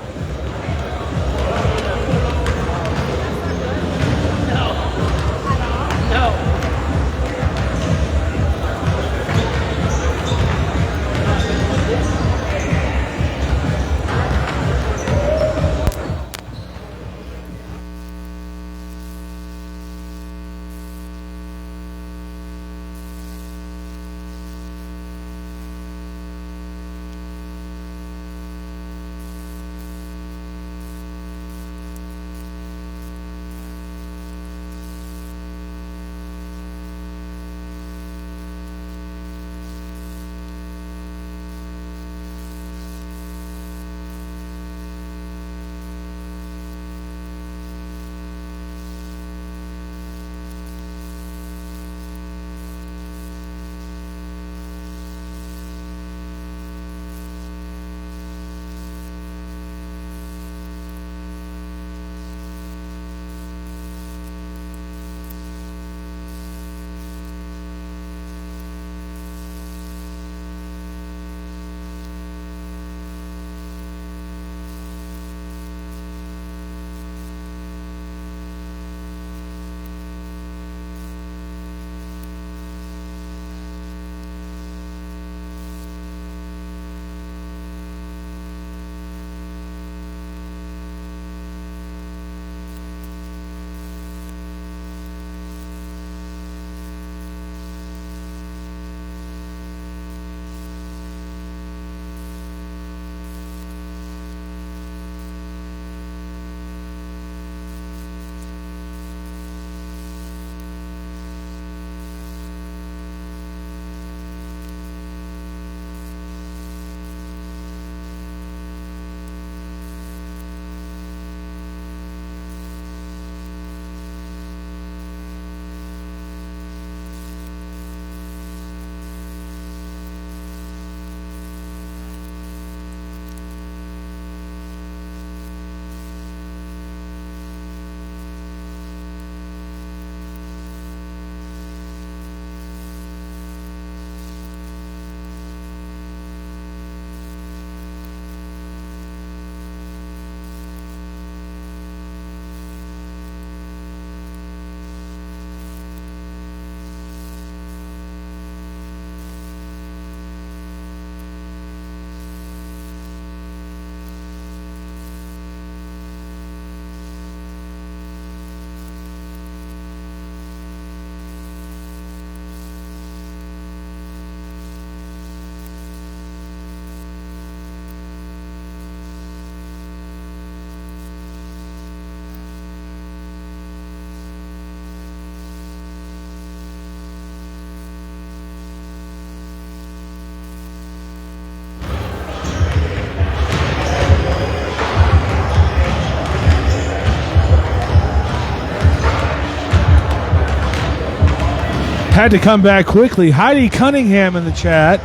Had to come back quickly. Heidi Cunningham in the chat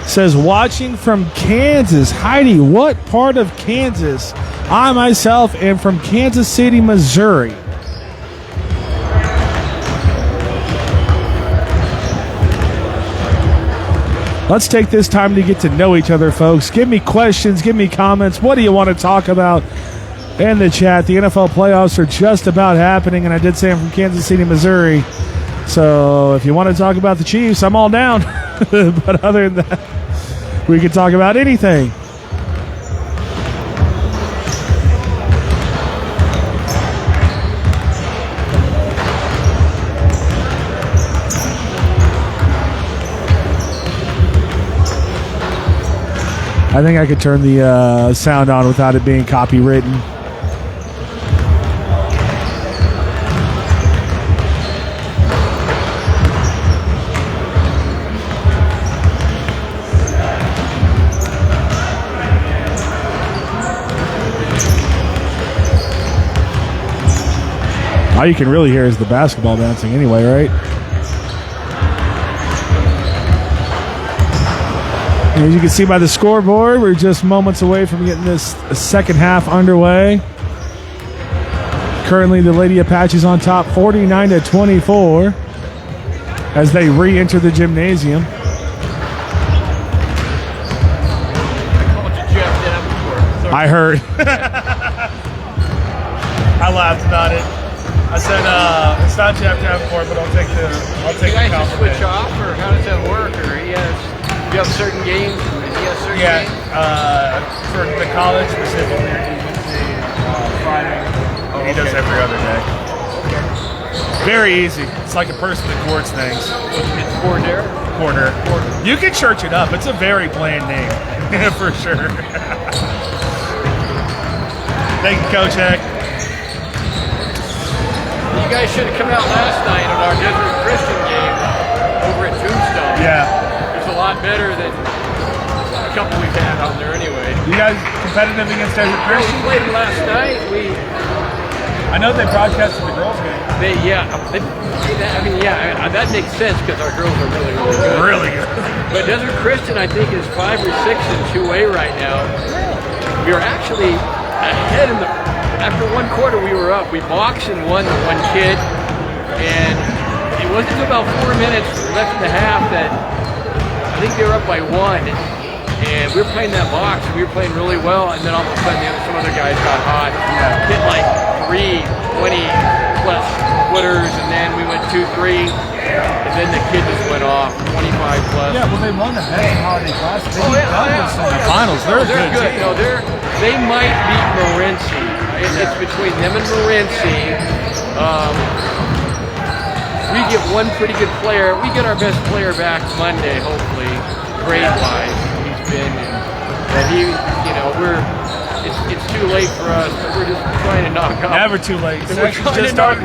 says, watching from Kansas. Heidi, what part of Kansas? I myself am from Kansas City, Missouri. Let's take this time to get to know each other, folks. Give me questions. Give me comments. What do you want to talk about in the chat? The NFL playoffs are just about happening, and I did say I'm from Kansas City, Missouri. So if you want to talk about the Chiefs, I'm all down. But other than that, we can talk about anything. I think I could turn the sound on without it being copywritten. All you can really hear is the basketball bouncing anyway, right? As you can see by the scoreboard, we're just moments away from getting this second half underway. Currently, the Lady Apaches on top, 49-24, as they re-enter the gymnasium. I heard. I laughed about it. I said, it's not Jeff Davenport, but I'll take the compliment. You guys just switch off, or how does that work? Or you have certain games? Games? For the college specifically, I do Wednesday and Friday. And he does every other day. Very easy. It's like a person that courts things. It's Corder? Corder. You can church it up. It's a very bland name, for sure. Thank you, Coach Heck. You guys should have come out last night on our Desert Christian game over at Tombstone. Yeah. It's a lot better than a couple we've had out there anyway. You guys competitive against Desert Christian? We played last night. I know they broadcasted the girls' game. That makes sense because our girls are really, really good. Really good. But Desert Christian, I think, is 5 or 6 in 2A right now. We are actually ahead in the. After one quarter, we were up. We boxed and won the one kid, and it wasn't until about 4 minutes left in the half that I think they were up by 1. And we were playing that box, and we were playing really well. And then all of a sudden, some other guys got hot, hit like 3 20-plus footers, and then we went 2-3, and then the kid just went off 25-plus. Yeah, well, they won the best holiday class. They in the finals. They're good. No, they might beat Morenci. It's between them and Morenci. We get one pretty good player. We get our best player back Monday, hopefully, grade-wise. He's been, and it's too late for us. We're just trying to knock off. Never too late. Section's just started.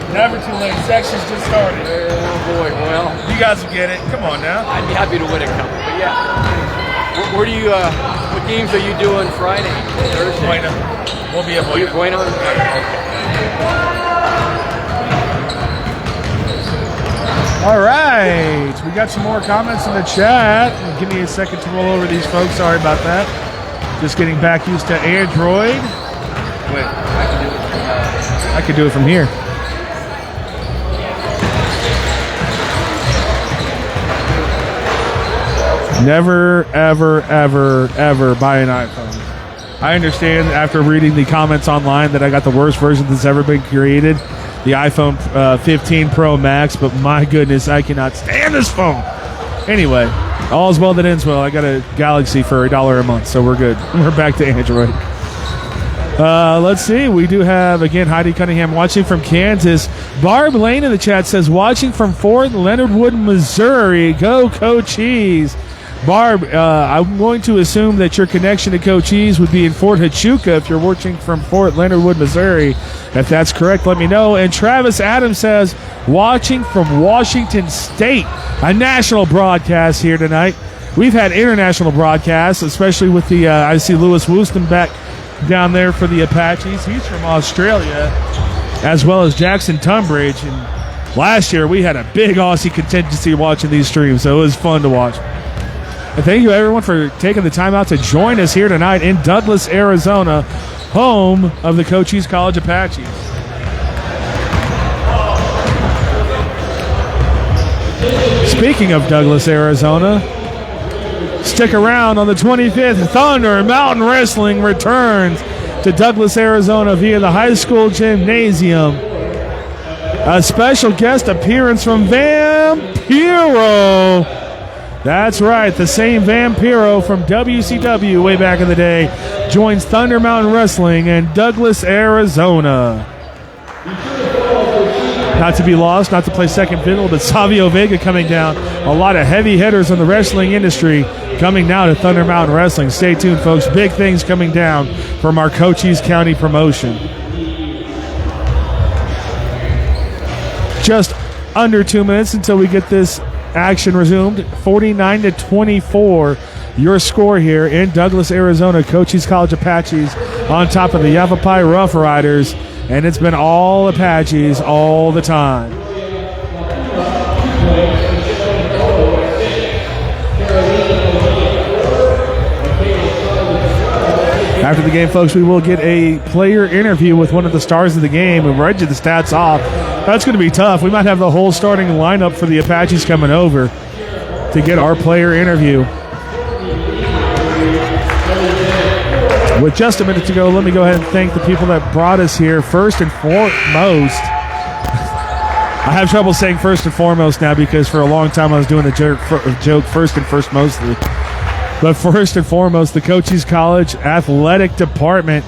Never too late. Section's just started. Oh boy, well. You guys will get it. Come on now. I'd be happy to win a couple, but yeah. Where do you? What games are you doing Friday? Thursday? Buena. We'll be at Buena. Buena? All right. We got some more comments in the chat. Give me a second to roll over these folks. Sorry about that. Just getting back used to Android. Wait, I can do it from here. Never, ever, ever, ever buy an iPhone. I understand after reading the comments online that I got the worst version that's ever been created, the iPhone 15 Pro Max, but my goodness, I cannot stand this phone. Anyway, all's well that ends well. I got a Galaxy for $1 a month, so we're good. We're back to Android. Let's see. We do have, again, Heidi Cunningham watching from Kansas. Barb Lane in the chat says, watching from Fort Leonard Wood, Missouri. Go Cochise. Barb, I'm going to assume that your connection to Cochise would be in Fort Huachuca if you're watching from Fort Leonard Wood, Missouri. If that's correct, let me know. And Travis Adams says, watching from Washington State. A national broadcast here tonight. We've had international broadcasts, especially with the, I see Lewis Wooston back down there for the Apaches. He's from Australia, as well as Jackson Tunbridge. And Last year, we had a big Aussie contingency watching these streams, so it was fun to watch. And thank you, everyone, for taking the time out to join us here tonight in Douglas, Arizona, home of the Cochise College Apaches. Speaking of Douglas, Arizona, stick around. On the 25th, Thunder Mountain Wrestling returns to Douglas, Arizona via the high school gymnasium. A special guest appearance from Vampiro. That's right, the same Vampiro from WCW way back in the day joins Thunder Mountain Wrestling in Douglas, Arizona. Not to be lost, not to play second fiddle, but Savio Vega coming down. A lot of heavy hitters in the wrestling industry coming now to Thunder Mountain Wrestling. Stay tuned, folks. Big things coming down from our Cochise County promotion. Just under 2 minutes until we get this action resumed. 49-24, your score here in Douglas, Arizona. Cochise College Apaches on top of the YAVAPAI Roughriders. And it's been all Apaches all the time. After the game, folks, we will get a player interview with one of the stars of the game. We've read you the stats off. That's going to be tough. We might have the whole starting lineup for the Apaches coming over to get our player interview. With just a minute to go, let me go ahead and thank the people that brought us here. First and foremost, I have trouble saying first and foremost now because for a long time I was doing a joke first and first mostly. But first and foremost, the Cochise College Athletic Department.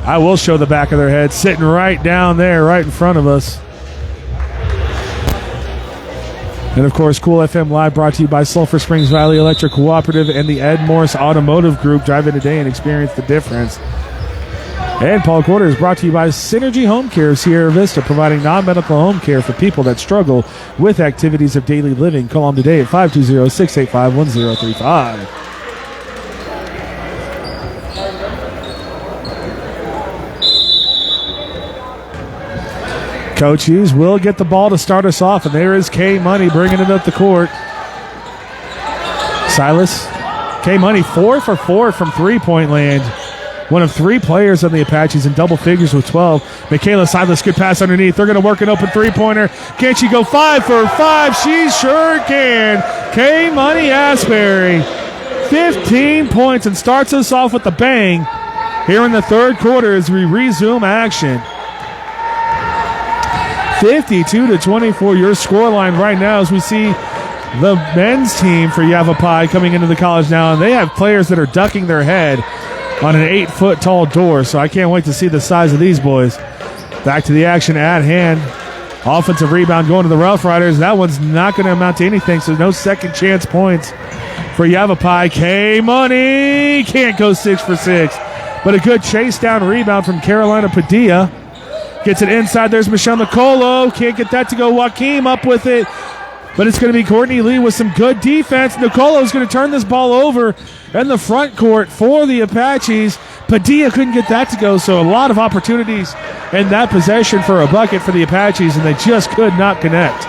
I will show the back of their head, sitting right down there, right in front of us. And, of course, Cool FM Live brought to you by Sulphur Springs Valley Electric Cooperative and the Ed Morse Automotive Group. Drive in today and experience the difference. And Paul Quarter is brought to you by Synergy Home Care of Sierra Vista, providing non-medical home care for people that struggle with activities of daily living. Call them today at 520-685-1035. Cochise will get the ball to start us off, and there is K-Money bringing it up the court. Silas, K-Money 4 for 4 from three-point land. One of three players on the Apaches in double figures with 12. Michaela Silas, good pass underneath. They're going to work an open three-pointer. Can she go 5 for 5? She sure can. K-Money Asbury, 15 points, and starts us off with a bang here in the third quarter as we resume action. 52-24, your scoreline right now as we see the men's team for YAVAPAI coming into the college now, and they have players that are ducking their head on an 8-foot-tall door, so I can't wait to see the size of these boys. Back to the action at hand. Offensive rebound going to the Rough Riders. That one's not going to amount to anything, so no second chance points for YAVAPAI. K-Money can't go 6 for 6, but a good chase down rebound from Carolina Padilla. Gets it inside. There's Michelle Nicolo. Can't get that to go. Joaquim up with it. But it's going to be Courtney Lee with some good defense. Nicolo's going to turn this ball over in the front court for the Apaches. Padilla couldn't get that to go, so a lot of opportunities in that possession for a bucket for the Apaches, and they just could not connect.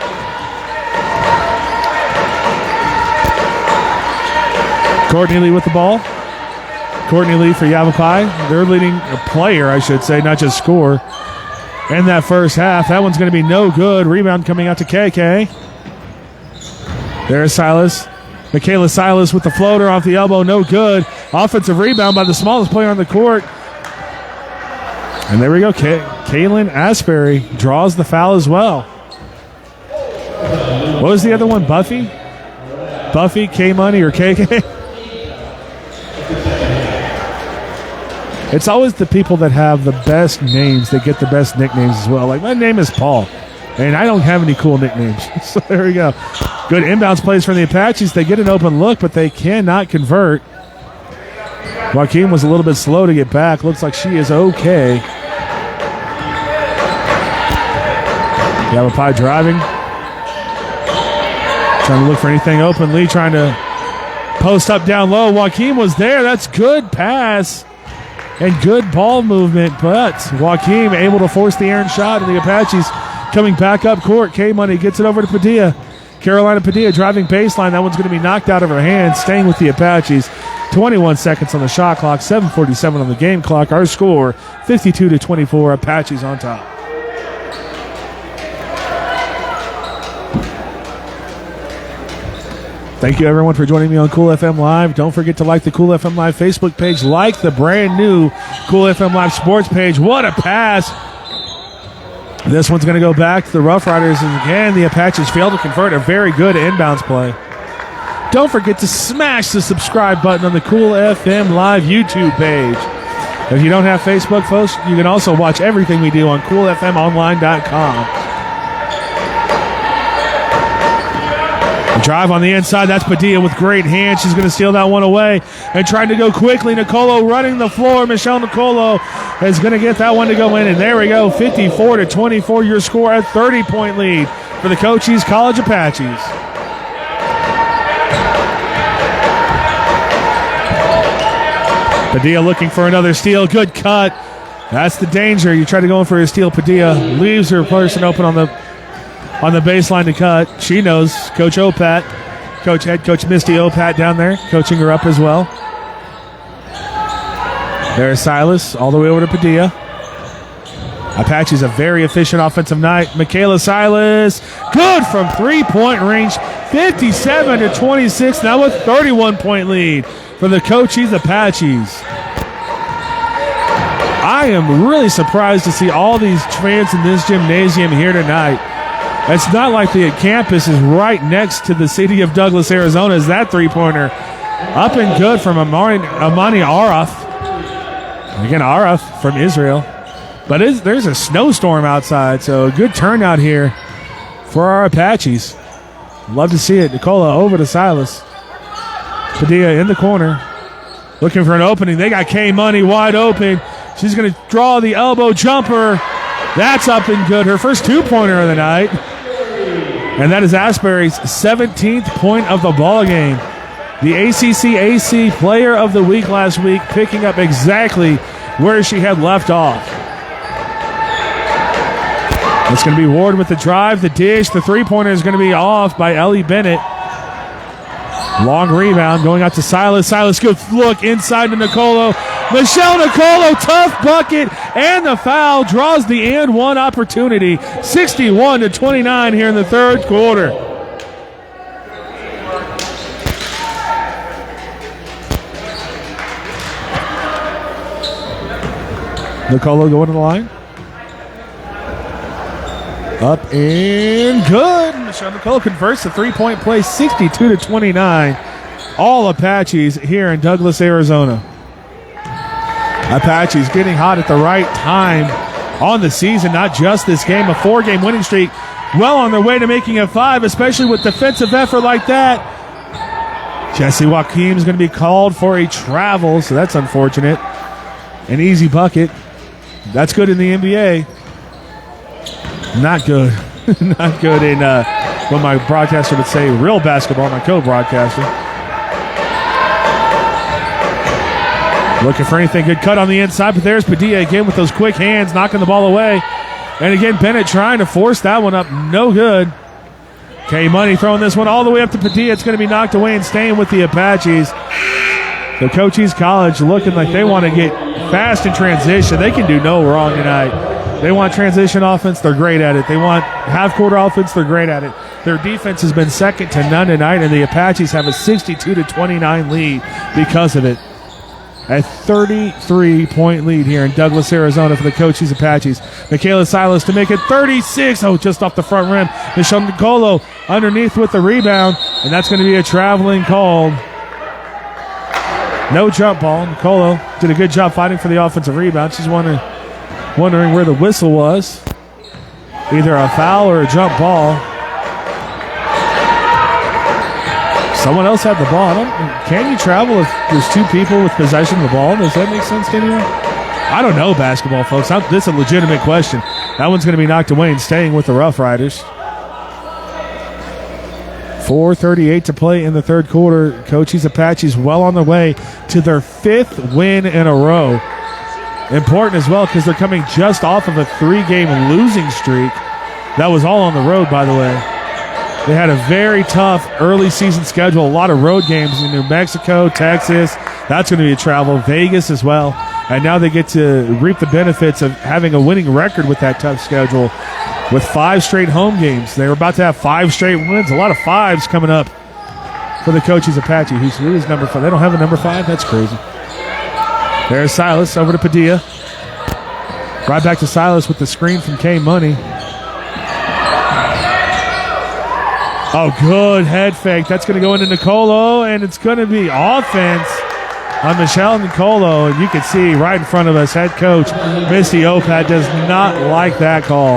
Courtney Lee with the ball. Courtney Lee for YAVAPAI. They're leading a player, I should say, not just score. In that first half, that one's going to be no good. Rebound coming out to KK. There's Silas. Michaela Silas with the floater off the elbow, no good. Offensive rebound by the smallest player on the court. And there we go. Kaylin Asbury draws the foul as well. What was the other one? Buffy, K-Money, or KK? It's always the people that have the best names that get the best nicknames as well. Like, my name is Paul, and I don't have any cool nicknames. So there we go. Good inbounds plays from the Apaches. They get an open look, but they cannot convert. Joaquim was a little bit slow to get back. Looks like she is okay. YAVAPAI driving. Trying to look for anything open. Lee trying to post up down low. Joaquim was there. That's good pass. And good ball movement, but Joaquim able to force the errant shot, and the Apaches Coming back up court, K-Money gets it over to Padilla. Carolina Padilla driving baseline. That one's going to be knocked out of her hand, staying with the Apaches. 21 seconds on the shot clock, 7:47 on the game clock. Our score, 52-24, Apaches on top. Thank you, everyone, for joining me on Cool FM Live. Don't forget to like the Cool FM Live Facebook page. Like the brand new Cool FM Live sports page. What a pass. This one's going to go back to the Rough Riders. And again, the Apaches failed to convert a very good inbounds play. Don't forget to smash the subscribe button on the Cool FM Live YouTube page. If you don't have Facebook, folks, you can also watch everything we do on coolfmonline.com. Drive on the inside. That's Padilla with great hands. She's going to steal that one away and trying to go quickly. Nicolo running the floor. Michelle Nicolo is going to get that one to go in. And there we go. 54-24. Your score at 30-point lead for the Cochise College Apaches. Padilla looking for another steal. Good cut. That's the danger. You try to go in for a steal. Padilla leaves her person open on the baseline to cut. She knows Coach Opat, Head Coach Misty Opat down there, coaching her up as well. There's Silas all the way over to Padilla. Apache's a very efficient offensive night. Michaela Silas, good from three-point range, 57-26, now a 31-point lead for the Cochise Apaches. I am really surprised to see all these fans in this gymnasium here tonight. It's not like the campus is right next to the city of Douglas, Arizona. Is that three-pointer up and good from Amani Araf. Again, Araf from Israel. But there's a snowstorm outside, so a good turnout here for our Apaches. Love to see it. Nicola over to Silas. Padilla in the corner, looking for an opening. They got K-Money wide open. She's going to draw the elbow jumper. That's up and good. Her first two-pointer of the night. And that is Asbury's 17th point of the ball game. The ACC Player of the Week last week, picking up exactly where she had left off. It's going to be Ward with the drive, the dish. The three-pointer is going to be off by Ellie Bennett. Long rebound going out to Silas. Silas, good look inside to Nicolo. Michelle Nicolo, tough bucket, and the foul draws the and one opportunity. 61-29 here in the third quarter. Nicolo going to the line. Up and good. Michelle Nicolo converts the three-point play, 62-29. All Apaches here in Douglas, Arizona. Apaches getting hot at the right time on the season, not just this game. A 4-game winning streak, well on their way to making it 5, especially with defensive effort like that. Jesse Joaquim is going to be called for a travel, so that's unfortunate. An easy bucket. That's good in the NBA. Not good. Not good in what my broadcaster would say, real basketball, my co-broadcaster. Looking for anything. Good cut on the inside, but there's Padilla again with those quick hands, knocking the ball away. And again, Bennett trying to force that one up. No good. K-Money throwing this one all the way up to Padilla. It's going to be knocked away and staying with the Apaches. The Cochise College looking like they want to get fast in transition. They can do no wrong tonight. They want transition offense. They're great at it. They want half-court offense. They're great at it. Their defense has been second to none tonight, and the Apaches have a 62-29 lead because of it. A 33-point lead here in Douglas, Arizona for the Cochise Apaches. Michaela Silas to make it 36. Oh, just off the front rim. Michelle Nicolo underneath with the rebound, and that's going to be a traveling call. No jump ball. Nicolo did a good job fighting for the offensive rebound. She's wondering where the whistle was. Either a foul or a jump ball. Someone else had the ball. Can you travel if there's two people with possession of the ball? Does that make sense to anyone? I don't know basketball, folks. This is a legitimate question. That one's going to be knocked away and staying with the Rough Riders. 4:38 to play in the third quarter. Cochise Apaches well on their way to their 5th win in a row. Important as well because they're coming just off of a 3-game losing streak. That was all on the road, by the way. They had a very tough early season schedule, a lot of road games in New Mexico, Texas. That's going to be a travel. Vegas as well. And now they get to reap the benefits of having a winning record with that tough schedule with 5 straight home games. They were about to have 5 straight wins. A lot of 5s coming up for the Cochise Apache. Who is number 5? They don't have a number 5? That's crazy. There's Silas over to Padilla. Right back to Silas with the screen from K Money. Oh, good head fake. That's going to go into Nicolo, and it's going to be offense on Michelle Nicolo. And you can see right in front of us, head coach Misty Opat does not like that call.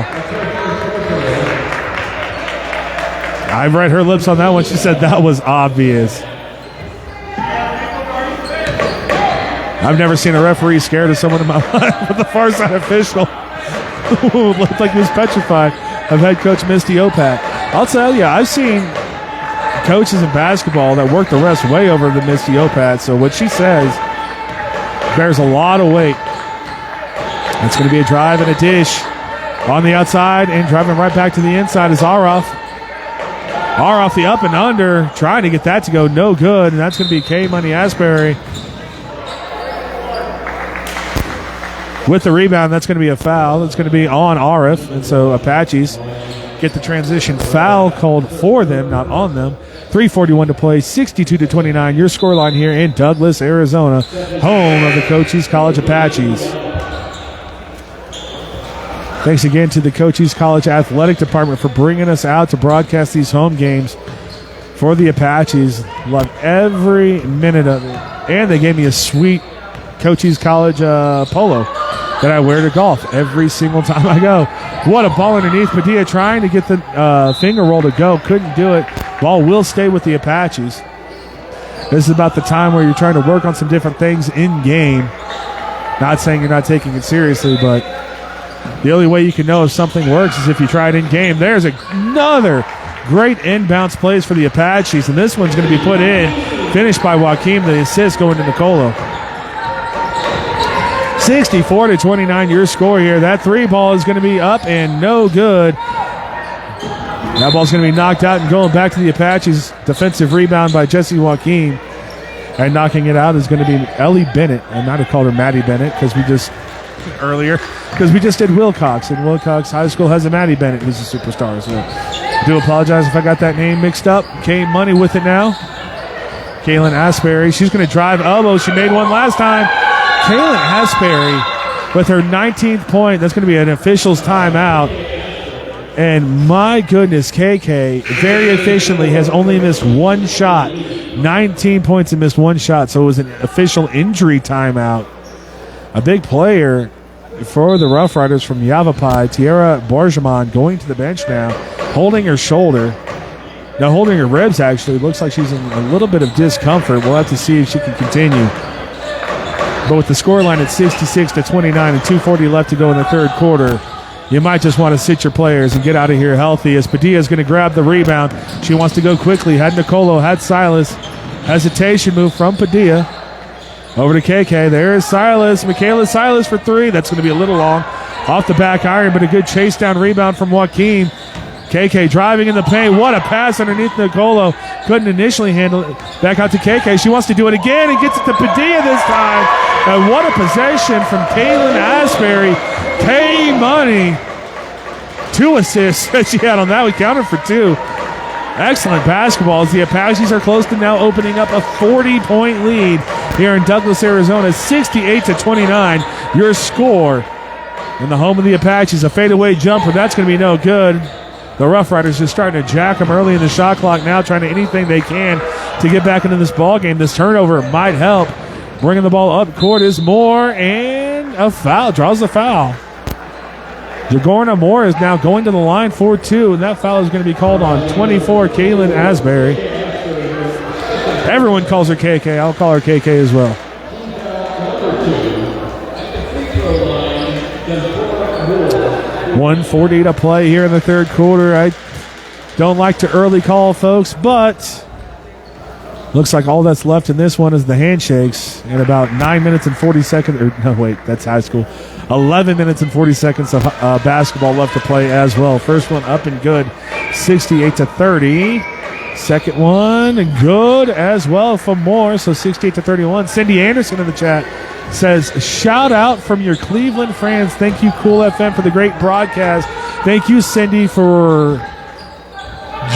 I've read her lips on that one. She said that was obvious. I've never seen a referee scared of someone in my life with the far side official. Looked like he was petrified of head coach Misty Opat. I'll tell you, I've seen coaches in basketball that work the rest way over the Misty Opat, so what she says bears a lot of weight. It's going to be a drive and a dish on the outside, and driving right back to the inside is Aroff. Aroff, the up and under, trying to get that to go no good, and that's going to be K Money Asbury with the rebound. That's going to be a foul. That's going to be on Aroff, and so Apaches get the transition foul called for them, not on them. 3:41 to play, 62-29. Your scoreline here in Douglas, Arizona, home of the Cochise College Apaches. Thanks again to the Cochise College Athletic Department for bringing us out to broadcast these home games for the Apaches. Love every minute of it. And they gave me a sweet Cochise College polo that I wear to golf every single time I go. What a ball underneath. Padilla trying to get the finger roll to go. Couldn't do it. Ball will stay with the Apaches. This is about the time where you're trying to work on some different things in game. Not saying you're not taking it seriously, but the only way you can know if something works is if you try it in game. There's another great inbounds plays for the Apaches, and this one's going to be put in. Finished by Joaquim. The assist going to Nicolo. 64-29, your score here. That 3 ball is going to be up and no good. That ball's going to be knocked out and going back to the Apaches. Defensive rebound by Jesse Joaquim. And knocking it out is going to be Ellie Bennett. I might have called her Maddie Bennett because we just did Wilcox. And Wilcox High School has a Maddie Bennett who's a superstar. So I do apologize if I got that name mixed up. K Money with it now. Kaylin Asbury. She's going to drive elbow. She made one last time. Kaylin Asbury with her 19th point. That's going to be an official's timeout. And my goodness, KK very efficiently has only missed one shot. 19 points and missed one shot. So it was an official injury timeout. A big player for the Rough Riders from YAVAPAI, Tiara Borgemon, going to the bench now, holding her shoulder. Now holding her ribs, actually. Looks like she's in a little bit of discomfort. We'll have to see if she can continue. But with the scoreline at 66-29 and 2:40 left to go in the third quarter, you might just want to sit your players and get out of here healthy, as Padilla is going to grab the rebound. She wants to go quickly. Had Nicolo, had Silas. Hesitation move from Padilla. Over to KK. There is Silas. Michaela Silas for 3. That's going to be a little long. Off the back iron, but a good chase down rebound from Joaquim. KK driving in the paint. What a pass underneath Nicolo. Couldn't initially handle it. Back out to KK. She wants to do it again and gets it to Padilla this time. And what a possession from Kaylin Asbury. K-Money. 2 assists that she had on that. We counted for 2. Excellent basketball as the Apaches are close to now opening up a 40-point lead here in Douglas, Arizona. 68-29. Your score in the home of the Apaches. A fadeaway jumper. That's going to be no good. The Rough Riders just starting to jack them early in the shot clock now, trying to anything they can to get back into this ball game. This turnover might help. Bringing the ball up court is Moore, and a foul. Draws the foul. Jagorna Moore is now going to the line for 2, and that foul is going to be called on 24, Kaylin Asbury. Everyone calls her KK. I'll call her KK as well. .140 to play here in the third quarter. I don't like to early call, folks, but looks like all that's left in this one is the handshakes. In about 9 minutes and 40 seconds. Or no, wait, that's high school. 11 minutes and 40 seconds of basketball left to play as well. First one up and good, 68-30. Second one good as well for Morse, so 68-31. Cindy Anderson in the chat says, shout out from your Cleveland friends. Thank you, Cool FM, for the great broadcast. Thank you, Cindy, for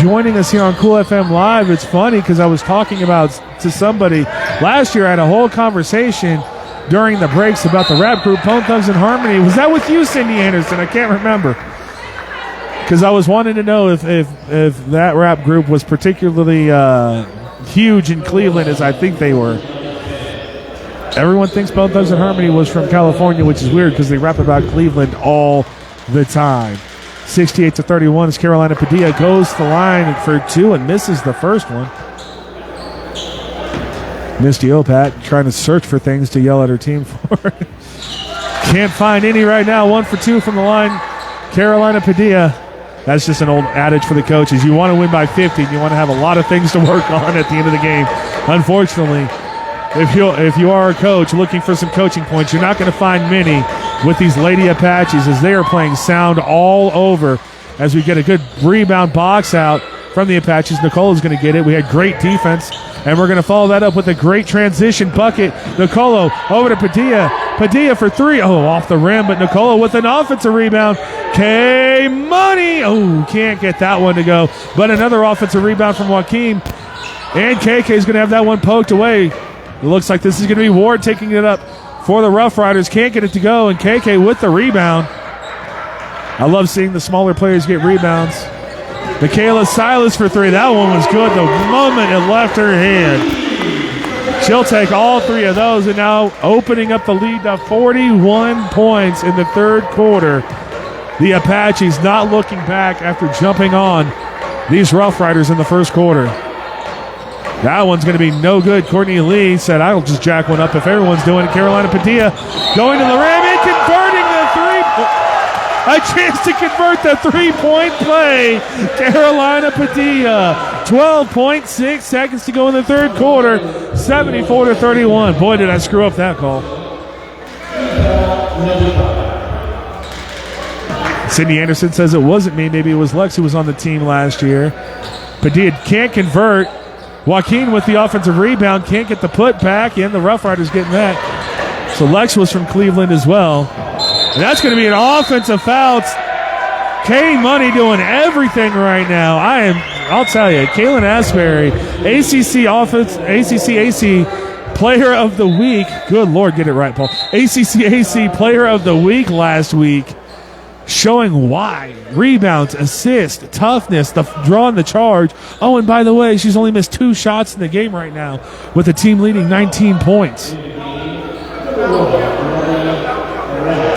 joining us here on Cool FM Live. It's funny because I was talking about to somebody last year. I had a whole conversation during the breaks about the rap group Bone Thugs and Harmony. Was that with you, Cindy Anderson? I can't remember, because I was wanting to know if that rap group was particularly huge in Cleveland, as I think they were. Everyone thinks Bone Thugs and Harmony was from California, which is weird because they rap about Cleveland all the time. 68-31 as Carolina Padilla goes to the line for two and misses the first one. Misty Opat trying to search for things to yell at her team for. Can't find any right now. 1 for 2 from the line. Carolina Padilla. That's just an old adage for the coaches. You want to win by 50. You want to have a lot of things to work on at the end of the game. Unfortunately, if you are a coach looking for some coaching points, you're not going to find many with these Lady Apaches, as they are playing sound all over. As we get a good rebound box out from the Apaches, Nicolo's going to get it. We had great defense, and we're going to follow that up with a great transition bucket. Nicolo over to Padilla. Padilla for three. Oh, off the rim, but Nicolo with an offensive rebound. K-Money. Oh, can't get that one to go. But another offensive rebound from Joaquin. And KK is going to have that one poked away. It looks like this is going to be Ward taking it up for the Rough Riders. Can't get it to go, and KK with the rebound. I love seeing the smaller players get rebounds. Michaela Silas for three. That one was good the moment it left her hand. She'll take all three of those, and now opening up the lead to 41 points in the third quarter. The Apaches not looking back after jumping on these Rough Riders in the first quarter. That one's going to be no good. Courtney Lee said, I'll just jack one up if everyone's doing it. Carolina Padilla going to the rim and converting the three. A chance to convert the three-point play. Carolina Padilla. 12.6 seconds to go in the third quarter. 74-31. Boy, did I screw up that call. Cindy Anderson says it wasn't me. Maybe it was Lex who was on the team last year. Padilla can't convert. Joaquin with the offensive rebound, can't get the put back, and the Rough Riders getting that. So Lex was from Cleveland as well. And that's going to be an offensive foul. K-Money doing everything right now. I'll tell you, Kaylin Asbury, ACC Player of the Week. Good Lord, get it right, Paul. ACC Player of the Week last week. Showing why. Rebounds, assists, toughness, drawing the charge. Oh, and by the way, she's only missed 2 shots in the game right now with the team leading 19 points.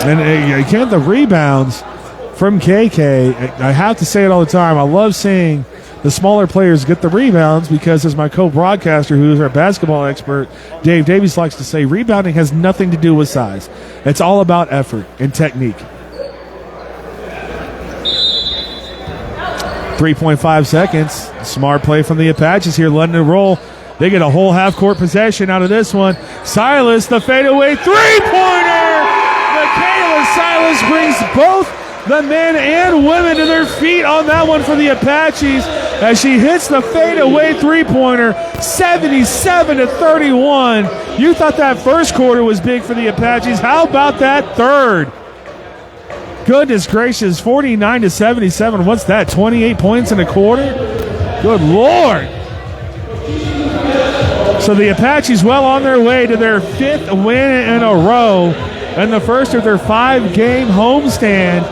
And again, the rebounds from KK. I have to say it all the time. I love seeing the smaller players get the rebounds because, as my co-broadcaster, who is our basketball expert, Dave Davies, likes to say, rebounding has nothing to do with size. It's all about effort and technique. 3.5 seconds. Smart play from the Apaches here, letting it roll. They get a whole half-court possession out of this one. Silas, the fadeaway three-pointer! Michaela Silas brings both the men and women to their feet on that one for the Apaches as she hits the fadeaway three-pointer, 77-31. You thought that first quarter was big for the Apaches. How about that third? Goodness gracious, 49-77. What's that, 28 points in a quarter? Good Lord. So the Apaches well on their way to their 5th win in a row and the first of their 5-game homestand.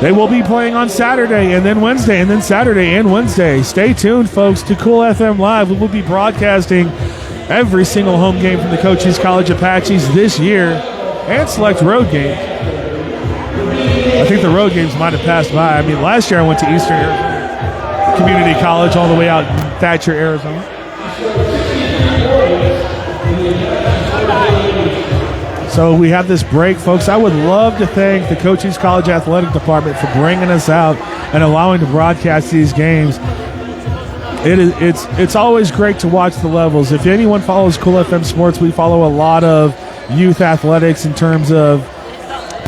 They will be playing on Saturday and then Wednesday and then Saturday and Wednesday. Stay tuned, folks, to Cool FM Live. We will be broadcasting every single home game from the Cochise College Apaches this year and select road games. I think the road games might have passed by. I mean, last year I went to Eastern Arizona Community College all the way out in Thatcher, Arizona. So we have this break, folks. I would love to thank the Cochise College Athletic Department for bringing us out and allowing to broadcast these games. It's always great to watch the levels. If anyone follows Cool FM Sports, we follow a lot of youth athletics in terms of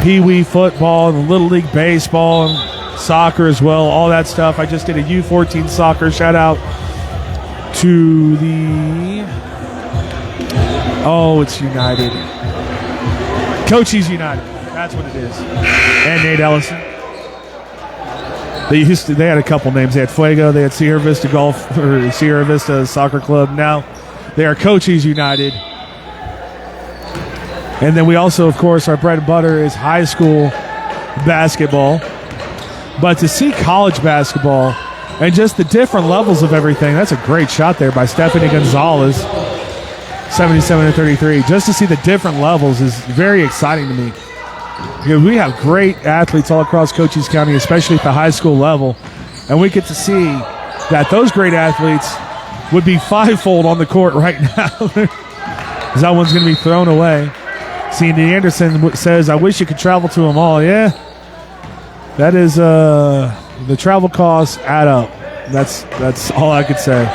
Pee Wee football and Little League baseball and soccer as well, all that stuff. I just did a U14 soccer. Shout out to the, it's United. Cochise United. That's what it is. And Nate Ellison. They had a couple names. They had Fuego. They had Sierra Vista Golf or Sierra Vista Soccer Club. Now they are Cochise United. And then we also, of course, our bread and butter is high school basketball. But to see college basketball and just the different levels of everything, that's a great shot there by Stephanie Gonzalez, 77-33. Just to see the different levels is very exciting to me. Because we have great athletes all across Cochise County, especially at the high school level. And we get to see that those great athletes would be fivefold on the court right now. Because that one's going to be thrown away. Cindy Anderson says, I wish you could travel to them all. Yeah, that is the travel costs add up. That's all I could say.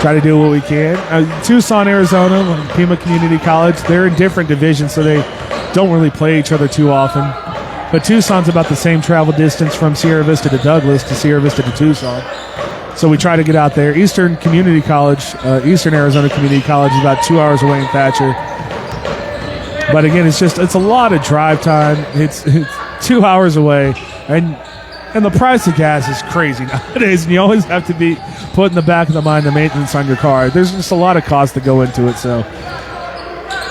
Try to do what we can. Tucson, Arizona, Pima Community College, they're in different divisions, so they don't really play each other too often. But Tucson's about the same travel distance from Sierra Vista to Douglas to Sierra Vista to Tucson. So we try to get out there. Eastern Community College, Eastern Arizona Community College is about 2 hours away in Thatcher. But again, it's a lot of drive time. It's 2 hours away. And the price of gas is crazy nowadays. And you always have to be put in the back of the mind the maintenance on your car. There's just a lot of costs that go into it. So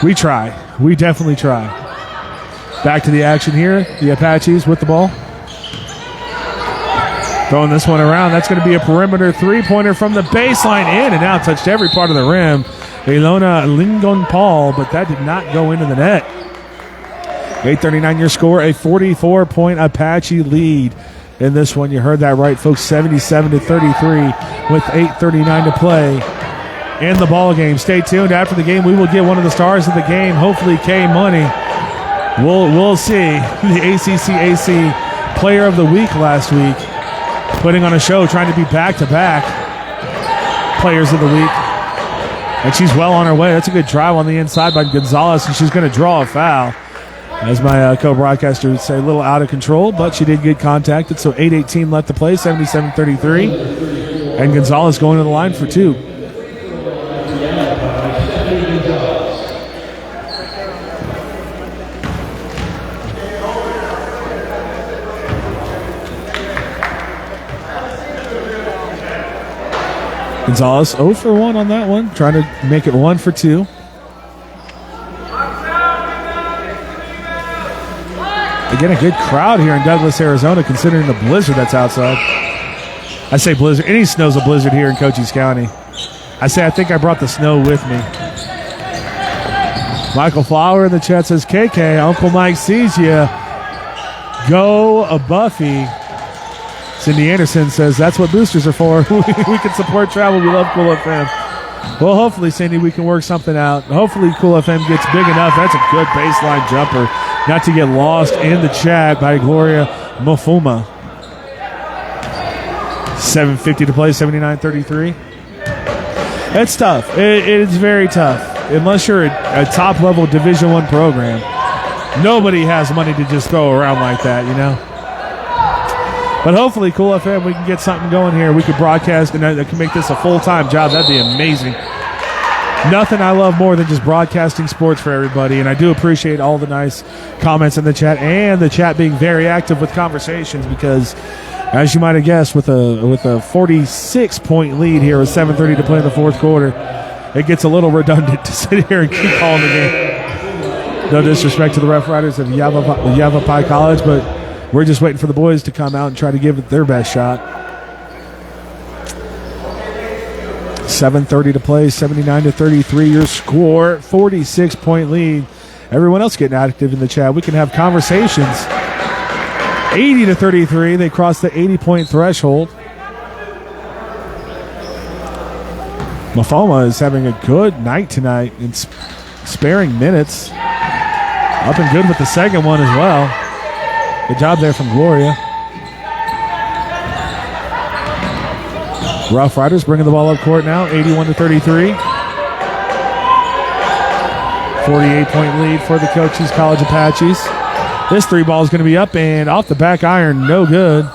we try. We definitely try. Back to the action here. The Apaches with the ball. Throwing this one around. That's going to be a perimeter three-pointer from the baseline in and out. Touched every part of the rim. Ilona Lingon Paul, but that did not go into the net. 8:39 your score. A 44-point Apache lead in this one. You heard that right, folks. 77-33 with 8:39 to play in the ball game. Stay tuned. After the game, we will get one of the stars of the game. Hopefully, K Money. We'll see. The ACCAC Player of the Week last week. Putting on a show, trying to be back-to-back Players of the Week. And she's well on her way. That's a good drive on the inside by Gonzalez, and she's going to draw a foul. As my co-broadcaster would say, a little out of control, but she did get contacted. So 8:18 left to play, 77-33. And Gonzalez going to the line for two. Gonzalez 0 for 1 on that one, trying to make it 1 for 2. Again, a good crowd here in Douglas, Arizona, considering the blizzard that's outside. I say blizzard. Any snow's a blizzard here in Cochise County. I think I brought the snow with me. Michael Flower in the chat says, KK, Uncle Mike sees you. Go a Buffy. Cindy Anderson says, that's what boosters are for. We can support travel. We love Cool FM. Well, hopefully, Cindy, we can work something out. Hopefully, Cool FM gets big enough. That's a good baseline jumper. Not to get lost in the chat by Gloria Mofuma. 7:50 to play, 79-33. It's tough. It is very tough. Unless you're a top-level Division I program, nobody has money to just throw around like that, you know? But hopefully, Cool FM, we can get something going here. We could broadcast, and I can make this a full-time job. That'd be amazing. Nothing I love more than just broadcasting sports for everybody, and I do appreciate all the nice comments in the chat, and the chat being very active with conversations because, as you might have guessed, with a 46-point lead here with 7:30 to play in the fourth quarter, it gets a little redundant to sit here and keep calling the game. No disrespect to the Rough Riders of YAVAPAI College, but we're just waiting for the boys to come out and try to give it their best shot. 7:30 to play, 79-33 your score, 46-point lead. Everyone else getting active in the chat. We can have conversations. 80-33, they crossed the 80-point threshold. Mafoma is having a good night tonight and sparing minutes. Up and good with the second one as well. Good job there from Gloria. Rough Riders bringing the ball up court now, 81-33. 48-point lead for the Cochise College Apaches. This three ball is going to be up and off the back iron, no good.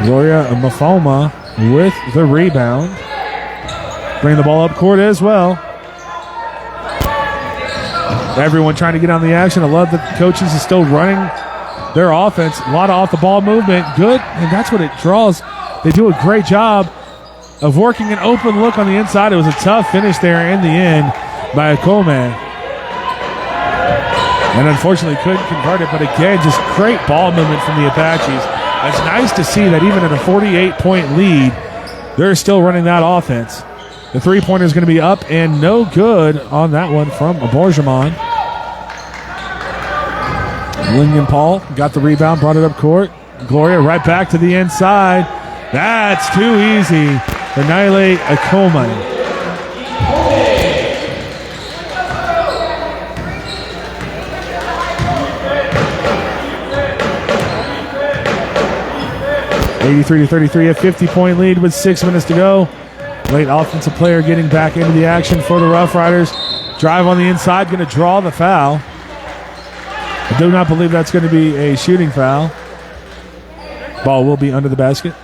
Gloria Mafoma with the rebound. Bring the ball up court as well. Everyone trying to get on the action. I love that the Cochise is still running their offense. A lot of off-the-ball movement. Good, and that's what it draws. They do a great job of working an open look on the inside. It was a tough finish there in the end by Akome. And unfortunately couldn't convert it, but again, just great ball movement from the Apaches. It's nice to see that even at a 48-point lead, they're still running that offense. The three-pointer is going to be up and no good on that one from Borgemon. Lincoln Paul got the rebound, brought it up court. Gloria right back to the inside. That's too easy for Naile Akome. (83-33), a 50-point lead with 6 minutes to go. Late offensive player getting back into the action for the Rough Riders. Drive on the inside, going to draw the foul. I do not believe that's going to be a shooting foul. Ball will be under the basket.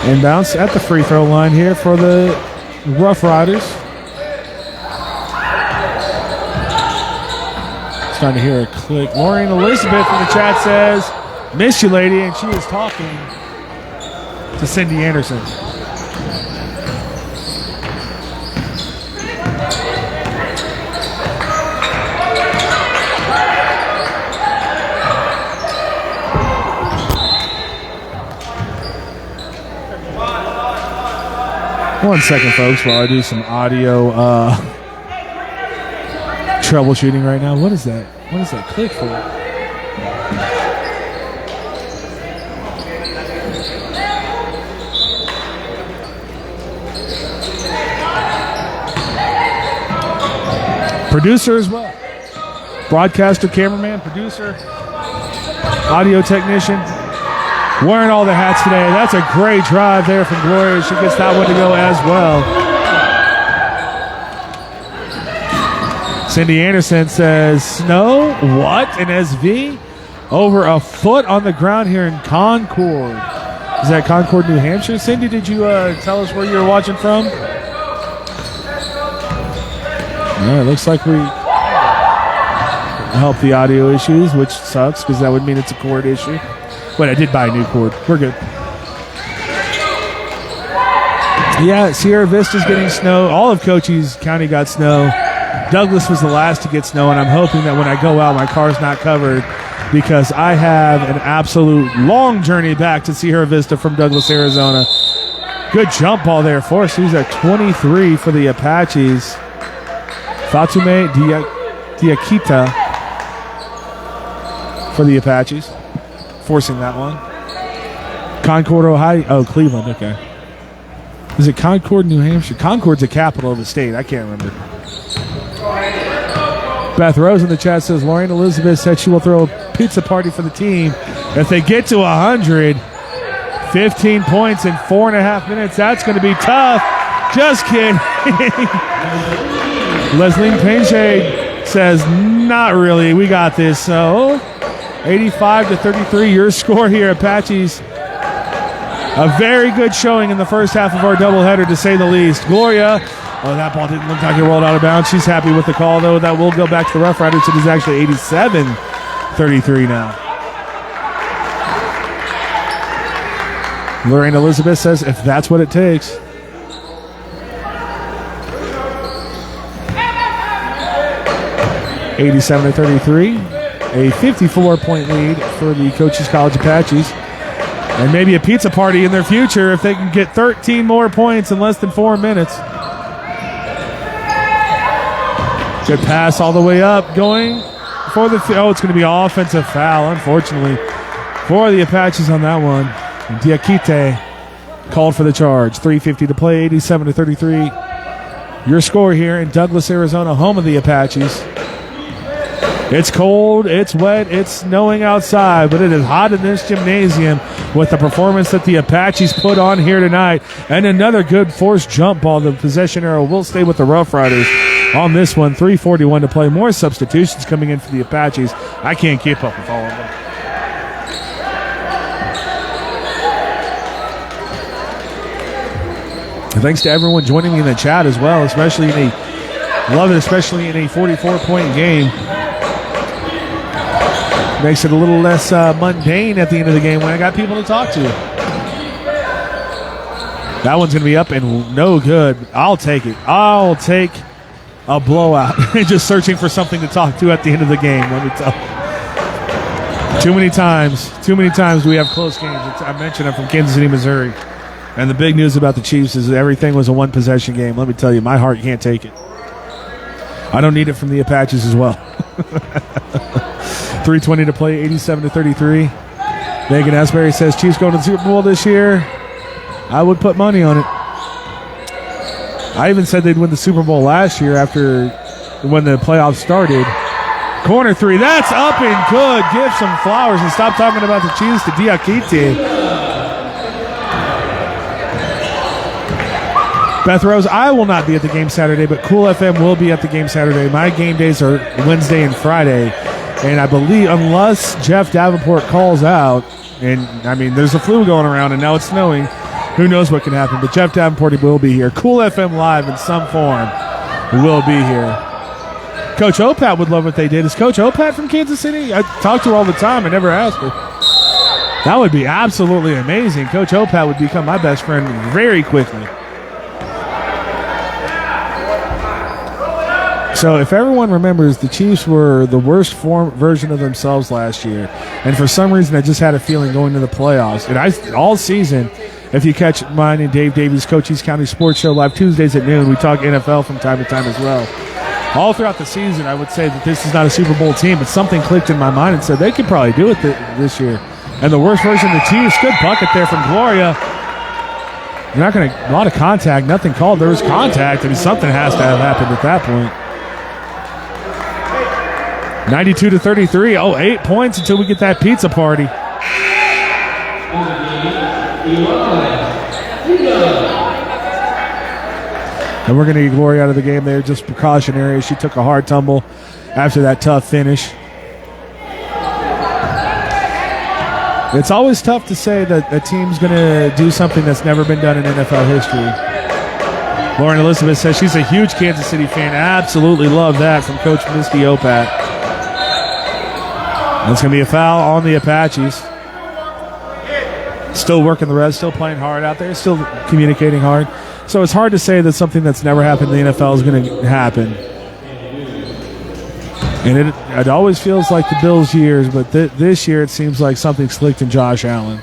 Inbounds at the free throw line here for the Rough Riders. Starting to hear a click. Maureen Elizabeth in the chat says, "Miss you, lady," and she is talking to Cindy Anderson. One second, folks, while I do some audio troubleshooting right now. What is that? What is that click for? Producer as well. Broadcaster, cameraman, producer, audio technician. Wearing all the hats today. That's a great drive there from Gloria. She gets that one to go as well. Cindy Anderson says, snow? What? An SV? Over a foot on the ground here in Concord. Is that Concord, New Hampshire? Cindy, did you tell us where you were watching from? Yeah, it looks like we helped the audio issues, which sucks because that would mean it's a cord issue. But I did buy a new cord. We're good. Yeah, Sierra Vista's getting snow. All of Cochise County got snow. Douglas was the last to get snow, and I'm hoping that when I go out, my car's not covered because I have an absolute long journey back to Sierra Vista from Douglas, Arizona. Good jump ball there for us. He's at 23 for the Apaches. Fatume Diakita for the Apaches. Forcing that one. Concord, Ohio. Oh, Cleveland. Okay. Is it Concord, New Hampshire? Concord's the capital of the state. I can't remember. Beth Rose in the chat says, Lorraine Elizabeth said she will throw a pizza party for the team if they get to 100. 15 points in 4.5 minutes. That's going to be tough. Just kidding. Leslie Painshade says, not really. We got this. So 85-33, your score here, Apaches. A very good showing in the first half of our doubleheader, to say the least. Gloria, oh, that ball didn't look like it rolled out of bounds. She's happy with the call, though. That will go back to the Rough Riders. It is actually 87-33 now. Lorraine Elizabeth says, if that's what it takes. (87-33), a 54-point lead for the Cochise College Apaches. And maybe a pizza party in their future if they can get 13 more points in less than 4 minutes. Good pass all the way up, going for the... Oh, it's going to be an offensive foul, unfortunately, for the Apaches on that one. And Diakite called for the charge. 3:50 to play, 87-33. Your score here in Douglas, Arizona, home of the Apaches. It's cold, it's wet, it's snowing outside, but it is hot in this gymnasium with the performance that the Apaches put on here tonight. And another good forced jump ball. The possession arrow will stay with the Rough Riders on this one. 3:41 to play. More substitutions coming in for the Apaches. I can't keep up with all of them. And thanks to everyone joining me in the chat as well, especially in a 44-point game. Makes it a little less mundane at the end of the game when I got people to talk to. That one's going to be up and no good. I'll take it. I'll take a blowout. Just searching for something to talk to at the end of the game, let me tell you. Too many times we have close games. I mentioned I'm from Kansas City, Missouri. And the big news about the Chiefs is everything was a one-possession game. Let me tell you, my heart can't take it. I don't need it from the Apaches as well. 3:20 to play, 87-33. Megan Asbury says Chiefs going to the Super Bowl this year. I would put money on it. I even said they'd win the Super Bowl last year when the playoffs started. Corner three, that's up and good. Give some flowers and stop talking about the Chiefs to Diakite. Beth Rose, I will not be at the game Saturday, but Cool FM will be at the game Saturday. My game days are Wednesday and Friday. And I believe unless Jeff Davenport calls out, and I mean, there's a flu going around and now it's snowing, who knows what can happen. But Jeff Davenport will be here. Cool FM Live in some form will be here. Coach Opat would love what they did. Is Coach Opat from Kansas City? I talk to her all the time. I never asked her. That would be absolutely amazing. Coach Opat would become my best friend very quickly. So if everyone remembers, the Chiefs were the worst version of themselves last year. And for some reason, I just had a feeling going to the playoffs. And all season, if you catch mine and Dave Davies' Cochise County Sports Show live Tuesdays at noon, we talk NFL from time to time as well. All throughout the season, I would say that this is not a Super Bowl team, but something clicked in my mind and said they could probably do it this year. And the worst version of the Chiefs, good bucket there from Gloria. You're not going to, a lot of contact, nothing called. There was contact, and something has to have happened at that point. 92-33. Oh, 8 points until we get that pizza party. And we're going to get Gloria out of the game there, just precautionary. She took a hard tumble after that tough finish. It's always tough to say that a team's going to do something that's never been done in NFL history. Lauren Elizabeth says she's a huge Kansas City fan. Absolutely love that from Coach Misty Opat. That's going to be a foul on the Apaches. Still working the res, still playing hard out there, still communicating hard. So it's hard to say that something that's never happened in the NFL is going to happen. And it always feels like the Bills' years, but this year it seems like something's clicked in Josh Allen.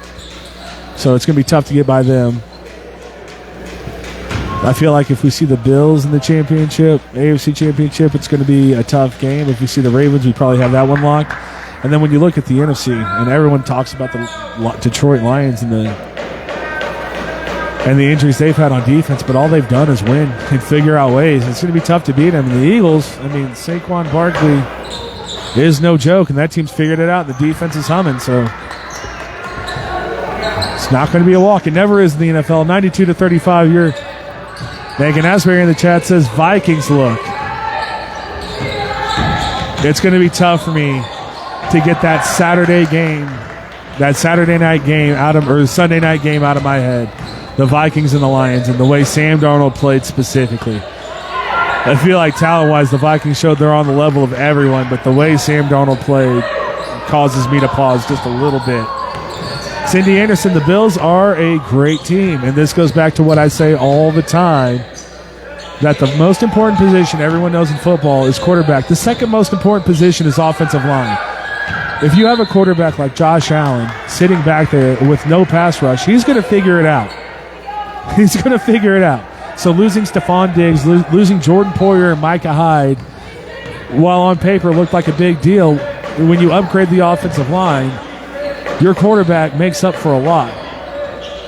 So it's going to be tough to get by them. I feel like if we see the Bills in the championship, AFC championship, it's going to be a tough game. If we see the Ravens, we probably have that one locked. And then when you look at the NFC, and everyone talks about the Detroit Lions and the injuries they've had on defense, but all they've done is win and figure out ways. It's going to be tough to beat them. And the Eagles, I mean, Saquon Barkley is no joke, and that team's figured it out. The defense is humming, so it's not going to be a walk. It never is in the NFL. 92-35. You're Megan Asbury in the chat says Vikings look. It's going to be tough for me to get that Saturday night game out of, or Sunday night game out of my head. The Vikings and the Lions and the way Sam Darnold played specifically. I feel like talent-wise, the Vikings showed they're on the level of everyone, but the way Sam Darnold played causes me to pause just a little bit. Cindy Anderson, the Bills are a great team, and this goes back to what I say all the time, that the most important position everyone knows in football is quarterback. The second most important position is offensive line. If you have a quarterback like Josh Allen sitting back there with no pass rush, he's going to figure it out. He's going to figure it out. So losing Stephon Diggs, losing Jordan Poyer and Micah Hyde, while on paper looked like a big deal, when you upgrade the offensive line, your quarterback makes up for a lot.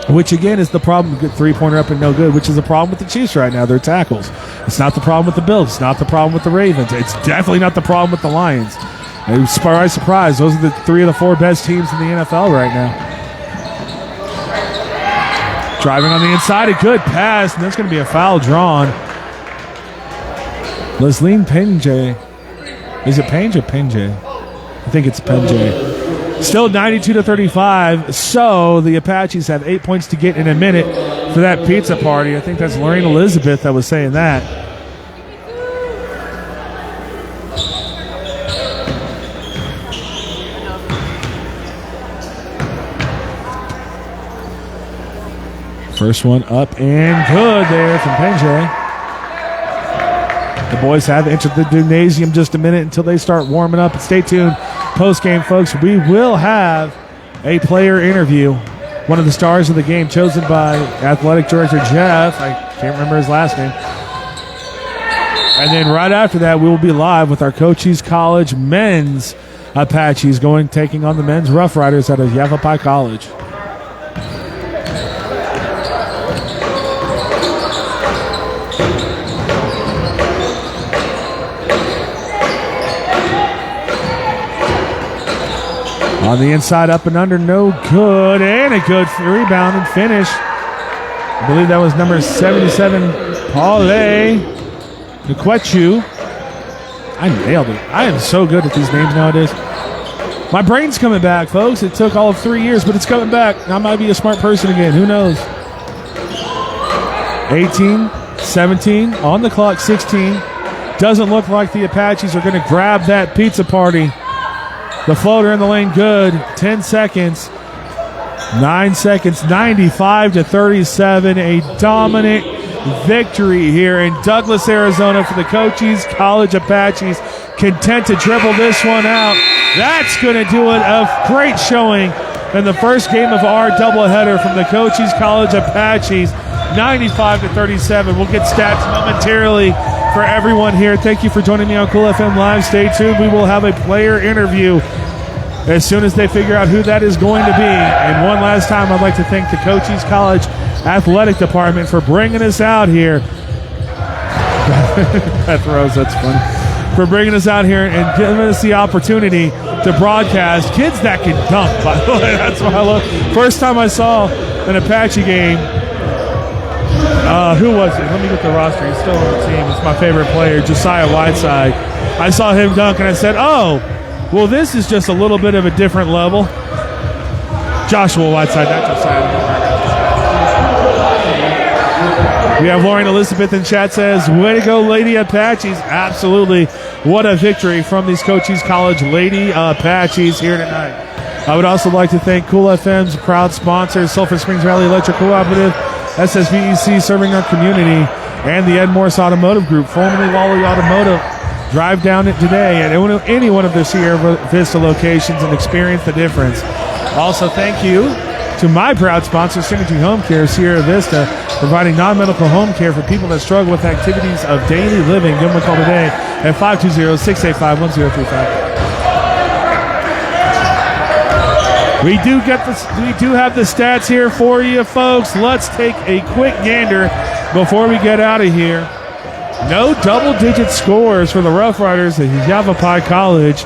Which, again, is the problem. Good three-pointer up and no good, which is the problem with the Chiefs right now, their tackles. It's not the problem with the Bills. It's not the problem with the Ravens. It's definitely not the problem with the Lions. And surprise, those are the 3 of the 4 best teams in the NFL right now. Driving on the inside, a good pass, and that's going to be a foul drawn. Lesline Penje. Is it Penge or Penje? I think it's Penje. Still 92-35, so the Apaches have 8 points to get in a minute for that pizza party. I think that's Lorraine Elizabeth that was saying that. First one up and good there from Penje. The boys have entered the gymnasium just a minute until they start warming up. Stay tuned. Post-game, folks, we will have a player interview. One of the stars of the game chosen by Athletic Director Jeff. I can't remember his last name. And then right after that, we will be live with our Cochise College men's Apaches taking on the men's Rough Riders out of YAVAPAI College. On the inside, up and under, no good. And a good rebound and finish. I believe that was number 77, Paulé Nkwechu. I nailed it. I am so good at these names nowadays. My brain's coming back, folks. It took all of 3 years, but it's coming back. I might be a smart person again. Who knows? 18, 17, on the clock, 16. Doesn't look like the Apaches are going to grab that pizza party. The floater in the lane, good. 10 seconds. 9 seconds. 95-37. A dominant victory here in Douglas, Arizona for the Cochise College Apaches. Content to dribble this one out. That's going to do it. A great showing in the first game of our doubleheader from the Cochise College Apaches. 95-37. We'll get stats momentarily for everyone here. Thank you for joining me on Cool FM Live. Stay tuned. We will have a player interview as soon as they figure out who that is going to be. And one last time, I'd like to thank the Cochise College Athletic Department for bringing us out here. Beth Rose, that's funny. For bringing us out here and giving us the opportunity to broadcast. Kids that can dunk, by the way. That's what I love. First time I saw an Apache game, who was it? Let me get the roster. He's still on the team. It's my favorite player, Josiah Whiteside. I saw him dunk, and I said, oh, well, this is just a little bit of a different level. Joshua Whiteside, not Josiah. We have Lauren Elizabeth in chat says, way to go, Lady Apaches. Absolutely. What a victory from these Cochise College Lady Apaches here tonight. I would also like to thank Cool FM's proud sponsors, Sulphur Springs Valley Electric Cooperative, SSVEC serving our community, and the Ed Morse Automotive Group, formerly Wally Automotive. Drive down it today at any one of their Sierra Vista locations and experience the difference. Also, thank you to my proud sponsor, Synergy Home Care, Sierra Vista, providing non-medical home care for people that struggle with activities of daily living. Give them a call today at 520-685-1035. We do have the stats here for you, folks. Let's take a quick gander before we get out of here. No double-digit scores for the Rough Riders at YAVAPAI College.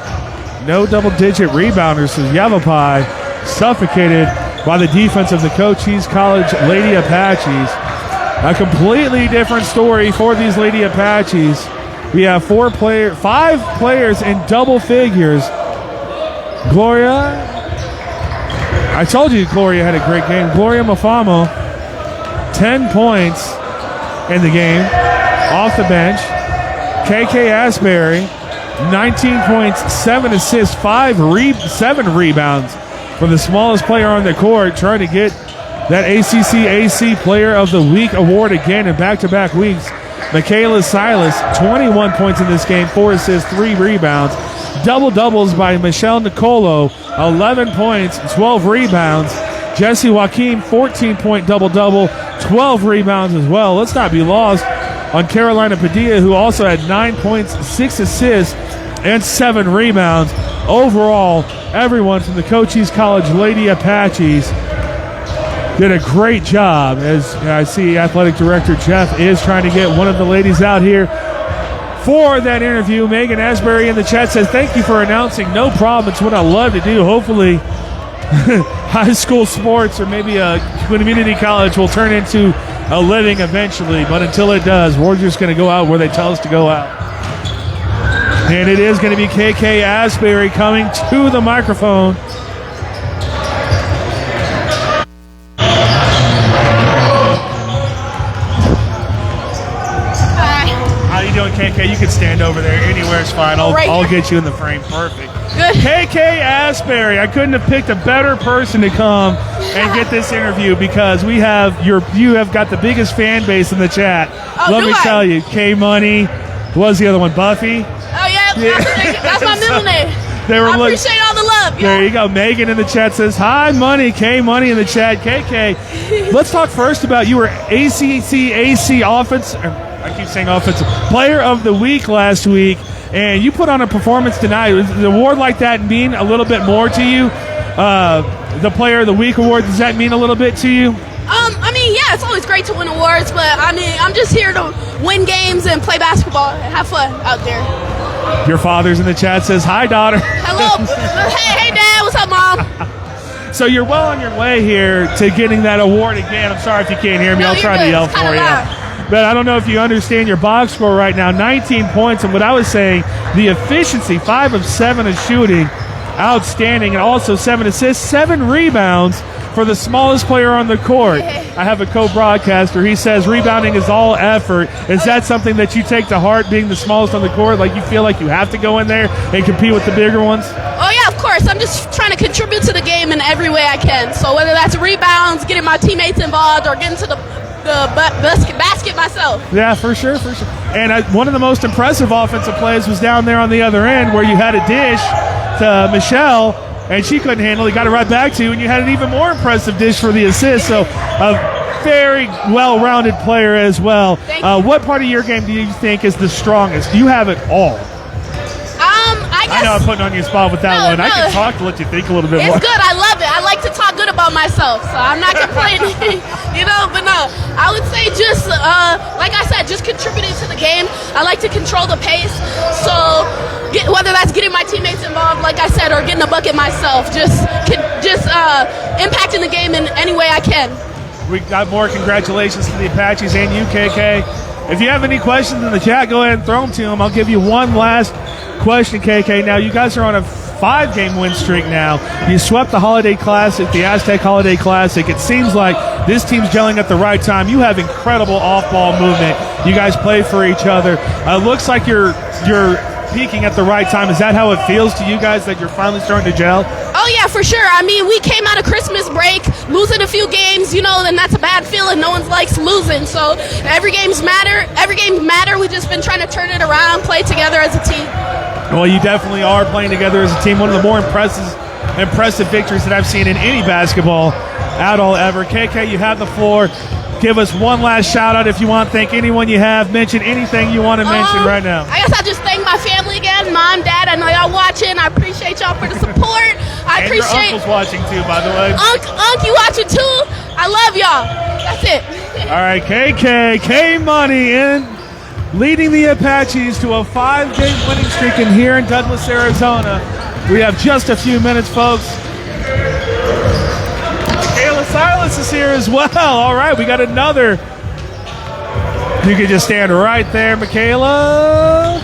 No double-digit rebounders for YAVAPAI. Suffocated by the defense of the Cochise College Lady Apaches. A completely different story for these Lady Apaches. We have 5 players in double figures. Gloria, I told you Gloria had a great game. Gloria Mafamo, 10 points in the game off the bench. KK Asbury, 19 points, 7 assists, 7 rebounds from the smallest player on the court, trying to get that ACC AC Player of the Week award again in back-to-back weeks. Michaela Silas, 21 points in this game, 4 assists, 3 rebounds. Double-doubles by Michelle Nicolo, 11 points, 12 rebounds. Jesse Joaquim, 14-point double-double, 12 rebounds as well. Let's not be lost on Carolina Padilla, who also had 9 points, 6 assists, and 7 rebounds. Overall, everyone from the Cochise College Lady Apaches did a great job. As I see Athletic Director Jeff is trying to get one of the ladies out here for that interview. Megan Asbury in the chat says, thank you for announcing. No problem. It's what I love to do. Hopefully high school sports or maybe a community college will turn into a living eventually. But until it does, we're just going to go out where they tell us to go out. And it is going to be KK Asbury coming to the microphone. Doing, KK? You can stand over there. Anywhere is fine. I'll get you in the frame. Perfect. Good. KK Asbury. I couldn't have picked a better person to come and get this interview because you have got the biggest fan base in the chat. Let me tell you, K Money. What was the other one? Buffy. Oh yeah. That's my middle name. I appreciate all the love. There you go. Megan in the chat says, hi, Money. K Money in the chat. KK. Let's talk first about you were ACC offense. I keep saying offensive player of the week last week, and you put on a performance tonight. Does an award like that mean a little bit more to you? The player of the week award, does that mean a little bit to you? I mean, yeah, it's always great to win awards, but I mean, I'm just here to win games and play basketball and have fun out there. Your father's in the chat says, hi, daughter. Hello. Hey, Dad. What's up, Mom? So you're well on your way here to getting that award again. I'm sorry if you can't hear me. I'll try to yell for you. But I don't know if you understand your box score right now. 19 points, and what I was saying, the efficiency, 5 of 7 of shooting, outstanding, and also 7 assists, 7 rebounds for the smallest player on the court. I have a co-broadcaster. He says rebounding is all effort. Is that something that you take to heart, being the smallest on the court? Like you feel like you have to go in there and compete with the bigger ones? Oh, yeah, of course. I'm just trying to contribute to the game in every way I can. So whether that's rebounds, getting my teammates involved, or getting to the basket myself. Yeah, for sure. And one of the most impressive offensive plays was down there on the other end where you had a dish to Michelle, and she couldn't handle it. Got it right back to you, and you had an even more impressive dish for the assist. So a very well-rounded player as well. What part of your game do you think is the strongest? Do you have it all? I know I'm putting on your spot with that one. I can talk to let you think a little bit more. It's good. I love it. I like to talk good about myself, so I'm not complaining. But no, I would say just, like I said, just contributing to the game. I like to control the pace, so whether that's getting my teammates involved, like I said, or getting a bucket myself, just impacting the game in any way I can. We got more congratulations to the Apaches and you, KK. If you have any questions in the chat, go ahead and throw them to them. I'll give you one last question, KK. Now, you guys are on a 5-game win streak now. You swept the Holiday Classic, the Aztec Holiday Classic. It seems like this team's gelling at the right time. You have incredible off-ball movement. You guys play for each other. Looks like you're peaking at the right time. Is that how it feels to you guys, that you're finally starting to gel? Oh, yeah, for sure. I mean, we came out of Christmas break, losing a few games, then that's a bad feeling. No one likes losing. So every game's matter. We've just been trying to turn it around, play together as a team. Well, you definitely are playing together as a team. One of the more impressive victories that I've seen in any basketball at all ever. KK, you have the floor. Give us one last shout-out if you want. Thank anyone you have. Mention anything you want to mention right now. I guess I'll just thank my family again. Mom, Dad, I know y'all watching. I appreciate y'all for the support. And your uncle's watching too, by the way. Uncle, you watching too? I love y'all. That's it. All right, KK, K-Money in, leading the Apaches to a 5-game winning streak in here in Douglas, Arizona. We have just a few minutes, folks. Silas is here as well. All right, we got another. You can just stand right there, Michaela.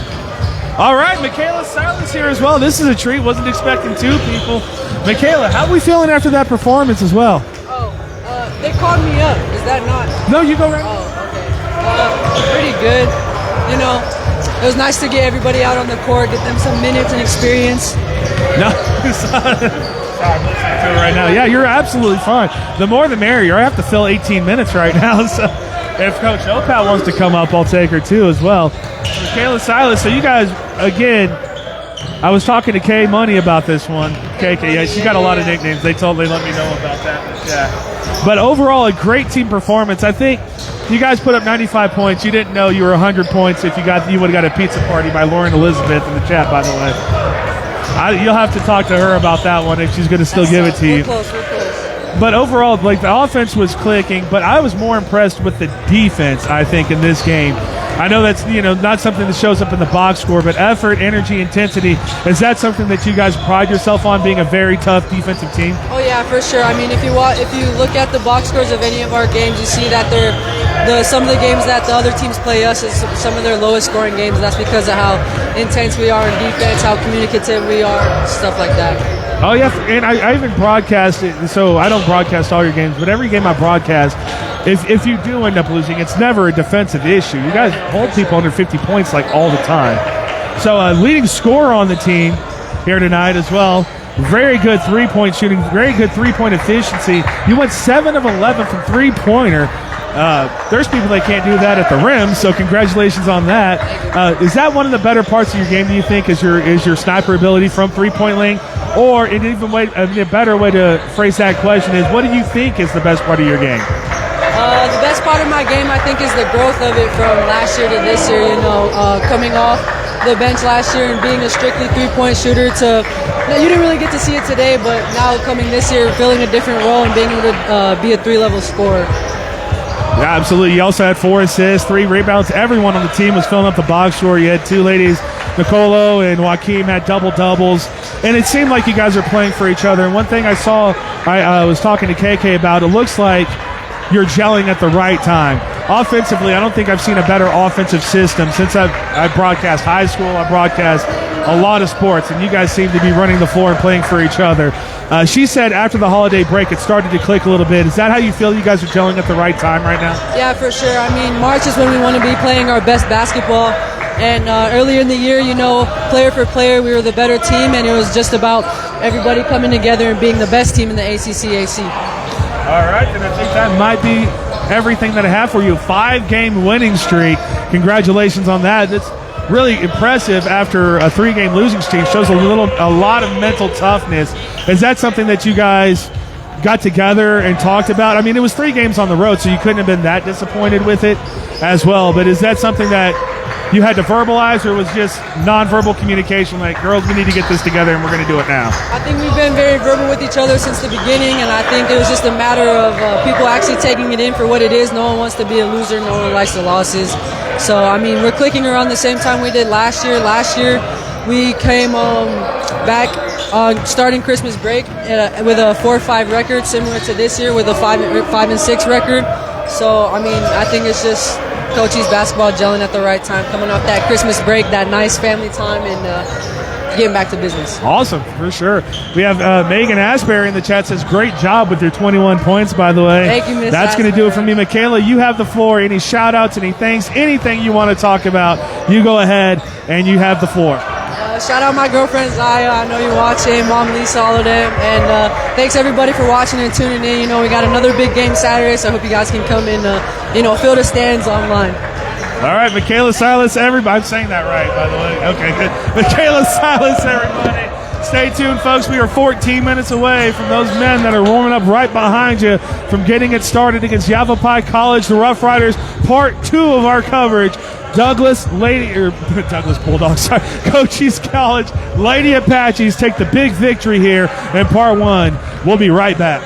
All right, Michaela Silas here as well. This is a treat. Wasn't expecting 2 people. Michaela, how are we feeling after that performance as well? They called me up. Is that not? No, you go right. Oh, okay. Pretty good. It was nice to get everybody out on the court, get them some minutes and experience. No, I'm listening to it right now. Yeah, you're absolutely fine. The more the merrier. I have to fill 18 minutes right now. So if Coach Opat wants to come up, I'll take her too as well. Michaela Silas, so you guys, again, I was talking to K Money about this one. KK, yeah, she's got a lot of nicknames. They let me know about that. Yeah. But overall, a great team performance. I think you guys put up 95 points. You didn't know you were 100 points if you would have got a pizza party by Lauren Elizabeth in the chat, by the way. You'll have to talk to her about that one if she's going to still give it to you. We're close. But overall, the offense was clicking, but I was more impressed with the defense, I think, in this game. I know that's, not something that shows up in the box score, but effort, energy, intensity, is that something that you guys pride yourself on, being a very tough defensive team? Oh yeah, for sure. I mean, if you look at the box scores of any of our games, you see that some of the games that the other teams play us is some of their lowest scoring games. And that's because of how intense we are in defense, how communicative we are, stuff like that. Oh yeah, and I even broadcast it, so I don't broadcast all your games, but every game I broadcast, if you do end up losing, it's never a defensive issue. You guys hold people under 50 points like all the time. So leading scorer on the team here tonight as well. Very good three-point shooting, very good three-point efficiency. You went 7 of 11 from three-pointer. There's people that can't do that at the rim, so congratulations on that. Is that one of the better parts of your game, do you think, is your sniper ability from three-point lane? Or a better way to phrase that question is, what do you think is the best part of your game? The best part of my game, I think, is the growth of it from last year to this year. Coming off the bench last year and being a strictly three-point shooter you didn't really get to see it today, but now coming this year, filling a different role and being able to be a three-level scorer. Yeah, absolutely. You also had 4 assists, 3 rebounds. Everyone on the team was filling up the box score. You had 2 ladies, Nicolo and Joaquim, had double-doubles. And it seemed like you guys are playing for each other. And one thing I saw, I was talking to KK about, it looks like you're gelling at the right time. Offensively, I don't think I've seen a better offensive system since I broadcast high school. I broadcast a lot of sports, and you guys seem to be running the floor and playing for each other. She said after the holiday break, it started to click a little bit. Is that how you feel you guys are gelling at the right time right now? Yeah, for sure. I mean, March is when we want to be playing our best basketball. And earlier in the year, player for player, we were the better team, and it was just about everybody coming together and being the best team in the ACCAC. All right, and I think that might be everything that I have for you. 5-game winning streak. Congratulations on that. That's really impressive after a 3-game losing streak. Shows a lot of mental toughness. Is that something that you guys got together and talked about? I mean, it was 3 games on the road, so you couldn't have been that disappointed with it as well. But is that something that you had to verbalize, or was just nonverbal communication, like, girls, we need to get this together and we're going to do it now? I think we've been very verbal with each other since the beginning, and I think it was just a matter of people actually taking it in for what it is. No one wants to be a loser. No one likes the losses. So, I mean, we're clicking around the same time we did last year. Last year, we came back on starting Christmas break with a 4-5 record, similar to this year with a 5-6 record. So, I mean, I think it's just Cochise basketball gelling at the right time, coming off that Christmas break, that nice family time, and getting back to business. Awesome, for sure. We have Megan Asbury in the chat, says, great job with your 21 points, by the way. Thank you, Miss That's going to do it for me. Michaela, you have the floor. Any shout-outs, any thanks, anything you want to talk about, you go ahead, and you have the floor. Shout out my girlfriend Zaya. I know you're watching. Mom Lisa, all of them. And thanks everybody for watching and tuning in. We got another big game Saturday, so I hope you guys can come and fill the stands online. All right, Michaela Silas, everybody. I'm saying that right, by the way. Okay, good. Michaela Silas, everybody. Stay tuned, folks. We are 14 minutes away from those men that are warming up right behind you from getting it started against YAVAPAI College, the Rough Riders, part 2 of our coverage. Douglas Bulldogs, Cochise College, Lady Apaches take the big victory here in part 1. We'll be right back.